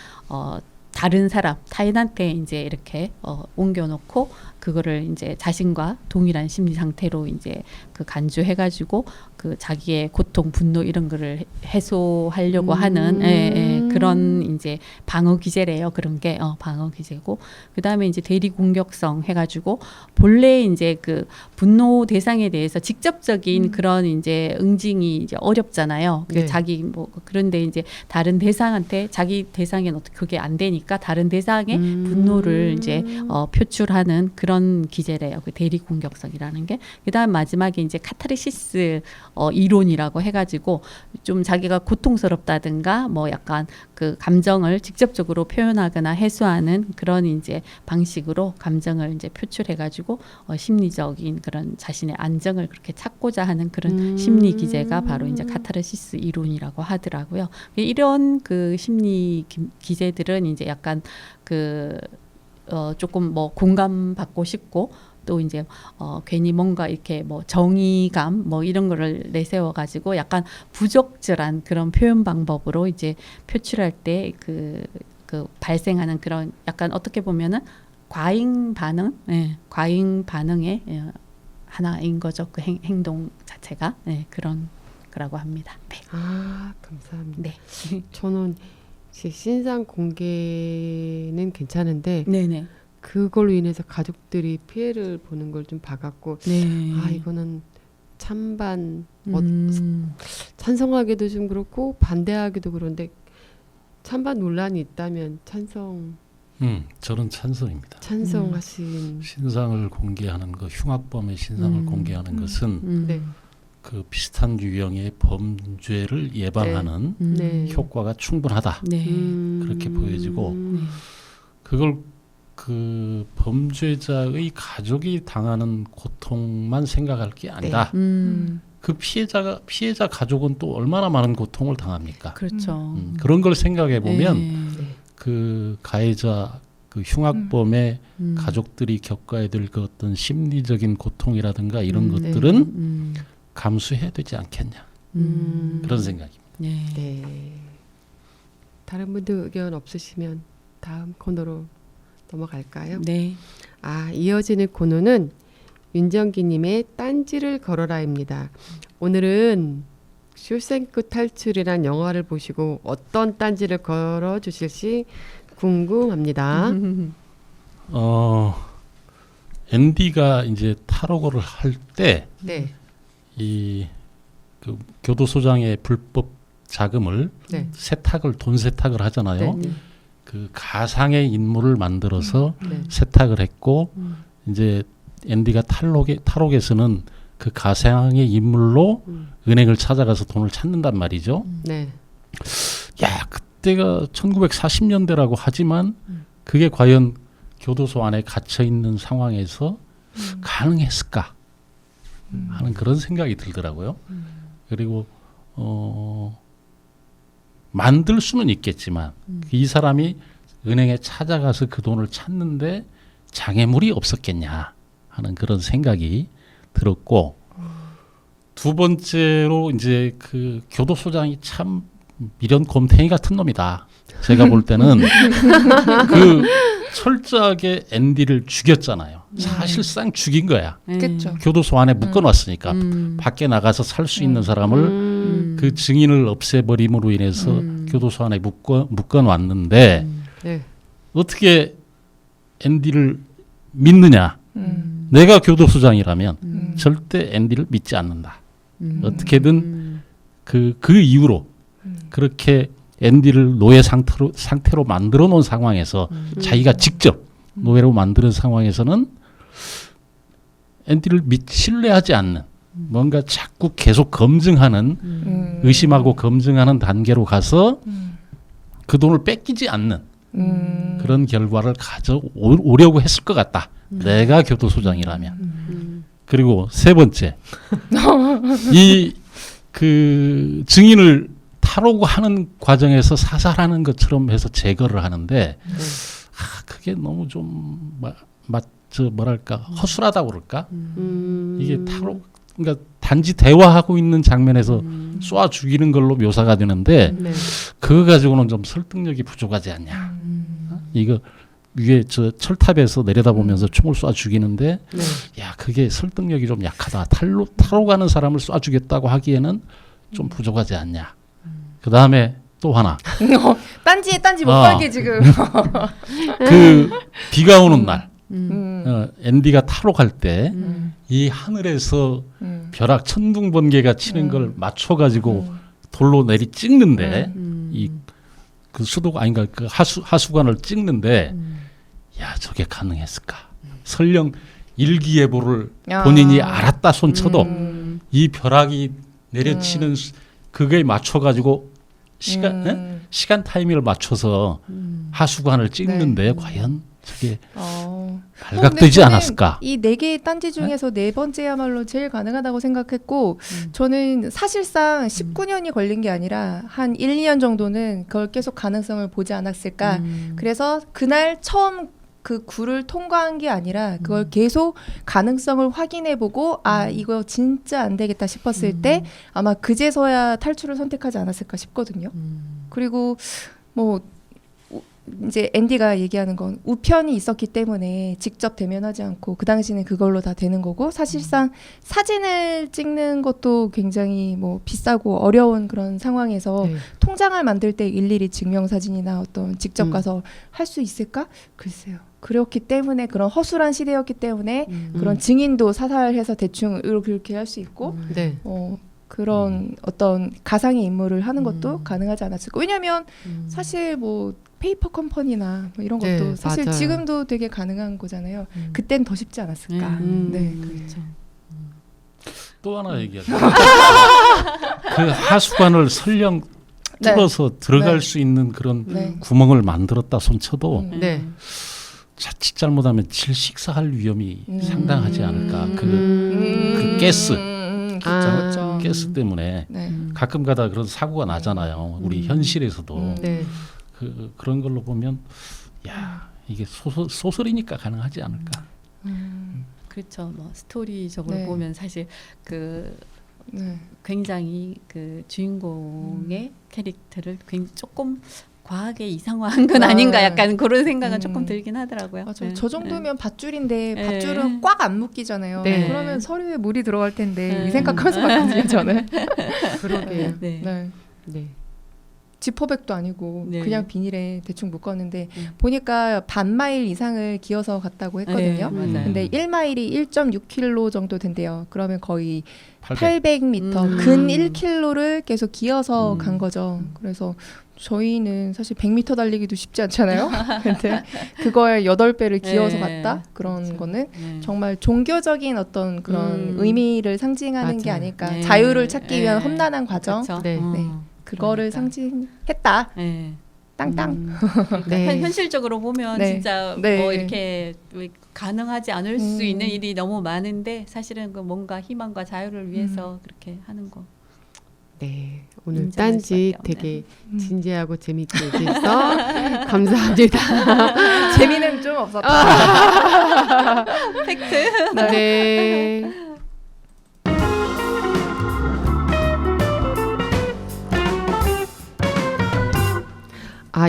다른 사람 타인한테 이제 이렇게 옮겨놓고 그거를 이제 자신과 동일한 심리 상태로 이제 그 간주해가지고 그 자기의 고통, 분노 이런 거를 해소하려고 하는 그런 이제 방어 기제래요. 그런 게 방어 기제고 그 다음에 이제 대리 공격성 해가지고 본래 이제 그 분노 대상에 대해서 직접적인 그런 이제 응징이 이제 어렵잖아요. 네. 자기 뭐 그런데 이제 다른 대상한테 자기 대상에는 어떻게 그게 안 되니까 다른 대상의 분노를 이제 표출하는 그런 기제래요. 그 대리 공격성이라는 게. 그다음 마지막에 이제 카타르시스 이론이라고 해가지고 좀 자기가 고통스럽다든가 뭐 약간 그 감정을 직접적으로 표현하거나 해소하는 그런 이제 방식으로 감정을 이제 표출해가지고 심리적인 그런 자신의 안정을 그렇게 찾고자 하는 그런 심리 기제가 바로 이제 카타르시스 이론이라고 하더라고요. 이런 그 심리 기제들은 이제 약간 그 조금 뭐 공감받고 싶고 또 이제 괜히 뭔가 이렇게 뭐 정의감 뭐 이런 거를 내세워 가지고 약간 부적절한 그런 표현 방법으로 이제 표출할 때 그 발생하는 그런 약간 어떻게 보면은 과잉 반응, 과잉 반응의 하나인 거죠. 그 행동 자체가 그런 거라고 합니다. 네. 아, 감사합니다. 네. 저는 신상 공개는 괜찮은데 네네. 그걸로 인해서 가족들이 피해를 보는 걸 좀 봐갖고 네. 아 이거는 찬반 찬성하기도 좀 그렇고 반대하기도 그런데 찬반 논란이 있다면 저는 찬성입니다. 찬성하신 신상을 공개하는 거, 흉악범의 신상을 공개하는 것은 네. 그 비슷한 유형의 범죄를 예방하는 네. 효과가 충분하다. 네. 그렇게 보여지고 그걸 그 범죄자의 가족이 당하는 고통만 생각할 게 아니라 그 피해자 가족은 또 얼마나 많은 고통을 당합니까? 그렇죠. 그런 걸 생각해 보면 네. 그 가해자 그 흉악범의 가족들이 겪어야 될 그 어떤 심리적인 고통이라든가 이런 것들은 감수해야 되지 않겠냐 그런 생각입니다. 네. 네. 다른 분들 의견 없으시면 다음 코너로 넘어갈까요? 네. 아, 이어지는 코너는 윤정기님의 딴지를 걸어라입니다. 오늘은 쇼생크 탈출이란 영화를 보시고 어떤 딴지를 걸어주실지 궁금합니다. 앤디가 이제 탈옥을 할 때 네, 이 그 교도소장의 불법 자금을 네, 돈 세탁을 하잖아요. 네, 그 가상의 인물을 만들어서 네. 세탁을 했고 이제 앤디가 탈옥에서는 그 가상의 인물로 은행을 찾아가서 돈을 찾는단 말이죠. 네. 야, 그때가 1940년대라고 하지만 그게 과연 교도소 안에 갇혀 있는 상황에서 가능했을까 하는 그런 생각이 들더라고요. 그리고 만들 수는 있겠지만 이 사람이 은행에 찾아가서 그 돈을 찾는데 장애물이 없었겠냐 하는 그런 생각이 들었고 두 번째로 이제 그 교도소장이 참 미련 곰탱이 같은 놈이다. 제가 볼 때는 그 철저하게 앤디를 죽였잖아요. 사실상 죽인 거야. 그렇죠. 교도소 안에 묶어놨으니까 밖에 나가서 살 수 있는 사람을 그 증인을 없애버림으로 인해서 교도소 안에 묶어놨는데 네. 어떻게 앤디를 믿느냐? 내가 교도소장이라면 절대 앤디를 믿지 않는다. 어떻게든 그 이후로 그렇게 앤디를 노예 상태로 만들어 놓은 상황에서 자기가 직접 노예로 만드는 상황에서는 앤디를 신뢰하지 않는 뭔가 자꾸 계속 검증하는 의심하고 검증하는 단계로 가서 그 돈을 뺏기지 않는 그런 결과를 가져오려고 했을 것 같다. 내가 교도소장이라면. 그리고 세 번째, 이 그 증인을 탈옥하는 과정에서 사살하는 것처럼 해서 제거를 하는데 그게 너무 좀 뭐랄까 허술하다고 그럴까? 이게 탈옥 그러니까 단지 대화하고 있는 장면에서 쏴 죽이는 걸로 묘사가 되는데 네. 그거 가지고는 좀 설득력이 부족하지 않냐? 이거 위에 저 철탑에서 내려다보면서 총을 쏴 죽이는데 네. 야 그게 설득력이 좀 약하다. 탈옥하는 사람을 쏴 죽였다고 하기에는 좀 부족하지 않냐? 그 다음에 또 하나. 딴지 못 갈게 지금. 그 비가 오는 날 앤디가 탈옥할 때 이 하늘에서 벼락 천둥번개가 치는 걸 맞춰가지고 돌로 내리 찍는데 이 그 수도가 아닌가 그 하수관을 찍는데 야 저게 가능했을까? 설령 일기예보를 본인이 알았다 손쳐도 이 벼락이 내려치는 그거에 맞춰 가지고 시간 타이밍을 맞춰서 하수관을 찍는데 과연 저게 발각되지 저는 않았을까? 이 4개의 딴지 중에서 네 번째야말로 제일 가능하다고 생각했고 저는 사실상 19년이 걸린 게 아니라 한 1, 2년 정도는 그걸 계속 가능성을 보지 않았을까. 그래서 그날 처음 그 굴을 통과한 게 아니라 그걸 계속 가능성을 확인해보고 이거 진짜 안 되겠다 싶었을 때 아마 그제서야 탈출을 선택하지 않았을까 싶거든요. 그리고 뭐 이제 앤디가 얘기하는 건 우편이 있었기 때문에 직접 대면하지 않고 그 당시는 그걸로 다 되는 거고 사실상 사진을 찍는 것도 굉장히 뭐 비싸고 어려운 그런 상황에서 통장을 만들 때 일일이 증명사진이나 어떤 직접 가서 할 수 있을까? 글쎄요. 그렇기 때문에 그런 허술한 시대였기 때문에 그런 증인도 사살해서 대충 이렇게 할 수 있고 그런 어떤 가상의 인물을 하는 것도 가능하지 않았을까. 왜냐하면 사실 뭐 페이퍼 컴퍼니나 뭐 이런 것도 사실 맞아요. 지금도 되게 가능한 거잖아요. 그땐 더 쉽지 않았을까. 네. 그렇죠. 또 하나 얘기하자. 그 하수관을 설령 뚫어서 들어갈 수 있는 그런 구멍을 만들었다 손쳐도 자칫 잘못하면 질식사할 위험이 상당하지 않을까. 그 가스. 그렇죠. 가스 때문에 가끔가다 그런 사고가 나잖아요. 우리 현실에서도 그런 걸로 보면 야 이게 소설이니까 가능하지 않을까. 그렇죠. 뭐 스토리적으로 보면 사실 그 굉장히 그 주인공의 캐릭터를 조금 과하게 이상화한 건 아닌가 약간 그런 생각은 조금 들긴 하더라고요. 맞아요. 저 정도면 밧줄인데 밧줄은 꽉 안 묶이잖아요. 그러면 서류에 물이 들어갈 텐데 이 생각하면서 봤거든요. 저는. 그러게요. 네. 지퍼백도 아니고 그냥 비닐에 대충 묶었는데 보니까 반마일 이상을 기어서 갔다고 했거든요. 근데 1마일이 1.6km 정도 된대요. 그러면 거의 800m, 근 1km를 계속 기어서 간 거죠. 그래서 저희는 사실 100m 달리기도 쉽지 않잖아요. 근데 그거에 8배를 기어서 갔다? 그런 거는 정말 종교적인 어떤 그런 의미를 상징하는 게 아닐까. 자유를 찾기 위한 험난한 과정. 그거를 상징했다. 땅땅. 현실적으로 보면 진짜 뭐 이렇게 가능하지 않을 수 있는 일이 너무 많은데 사실은 그 뭔가 희망과 자유를 위해서 그렇게 하는 거. 네, 오늘 딴지 되게 진지하고 재밌게 얘기해서 감사합니다. 재미는 좀 없었다. 팩트. 네.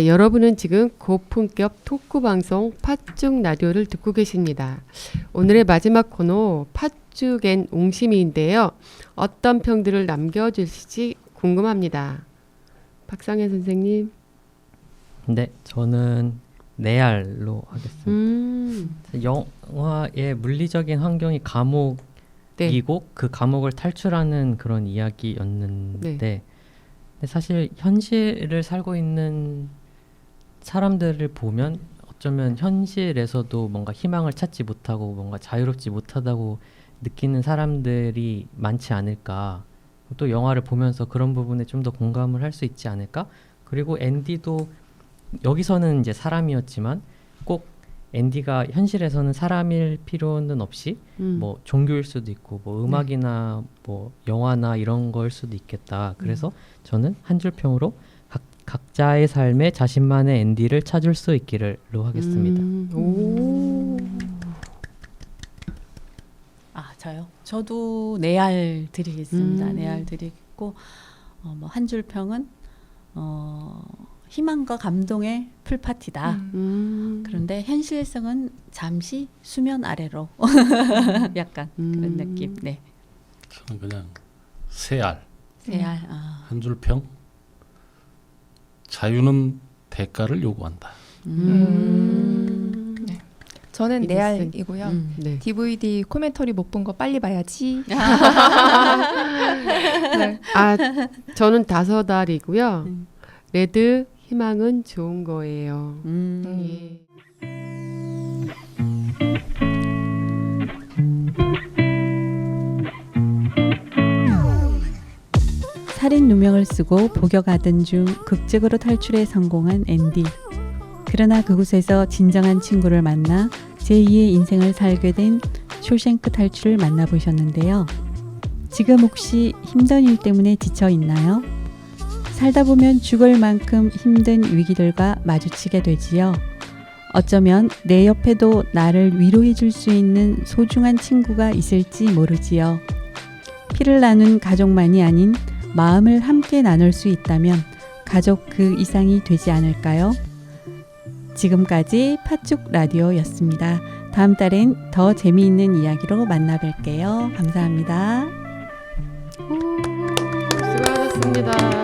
여러분은 지금 고품격 토크 방송 팥죽 라디오를 듣고 계십니다. 오늘의 마지막 코너 팥죽 앤 옹심이인데요. 어떤 평들을 남겨주실지 궁금합니다. 박상현 선생님. 네, 저는 네알로 하겠습니다. 영화의 물리적인 환경이 감옥이고 그 감옥을 탈출하는 그런 이야기였는데 사실 현실을 살고 있는 사람들을 보면 어쩌면 현실에서도 뭔가 희망을 찾지 못하고 뭔가 자유롭지 못하다고 느끼는 사람들이 많지 않을까. 또 영화를 보면서 그런 부분에 좀 더 공감을 할 수 있지 않을까. 그리고 앤디도 여기서는 이제 사람이었지만 꼭 앤디가 현실에서는 사람일 필요는 없이 뭐 종교일 수도 있고 뭐 음악이나 뭐 영화나 이런 거일 수도 있겠다. 그래서 저는 한 줄 평으로 각자의 삶에 자신만의 앤디를 찾을 수 있기를로 하겠습니다. 저요? 저도 네알 드리겠습니다. 네알 드리고 뭐 한 줄 평은 희망과 감동의 풀파티다. 그런데 현실성은 잠시 수면 아래로 약간 그런 느낌. 네. 저는 그냥 세알. 한 줄 평. 자유는 대가를 요구한다. 저는 네알이고요. DVD 코멘터리 못 본 거 빨리 봐야지. 저는 5알이고요. 레드 희망은 좋은 거예요. 예. 살인 누명을 쓰고 복역하던 중 극적으로 탈출에 성공한 앤디. 그러나 그곳에서 진정한 친구를 만나 제2의 인생을 살게 된 쇼생크 탈출을 만나보셨는데요. 지금 혹시 힘든 일 때문에 지쳐 있나요? 살다 보면 죽을 만큼 힘든 위기들과 마주치게 되지요. 어쩌면 내 옆에도 나를 위로해 줄 수 있는 소중한 친구가 있을지 모르지요. 피를 나눈 가족만이 아닌 마음을 함께 나눌 수 있다면 가족 그 이상이 되지 않을까요? 지금까지 팥죽 라디오였습니다. 다음 달엔 더 재미있는 이야기로 만나 뵐게요. 감사합니다. 수고하셨습니다.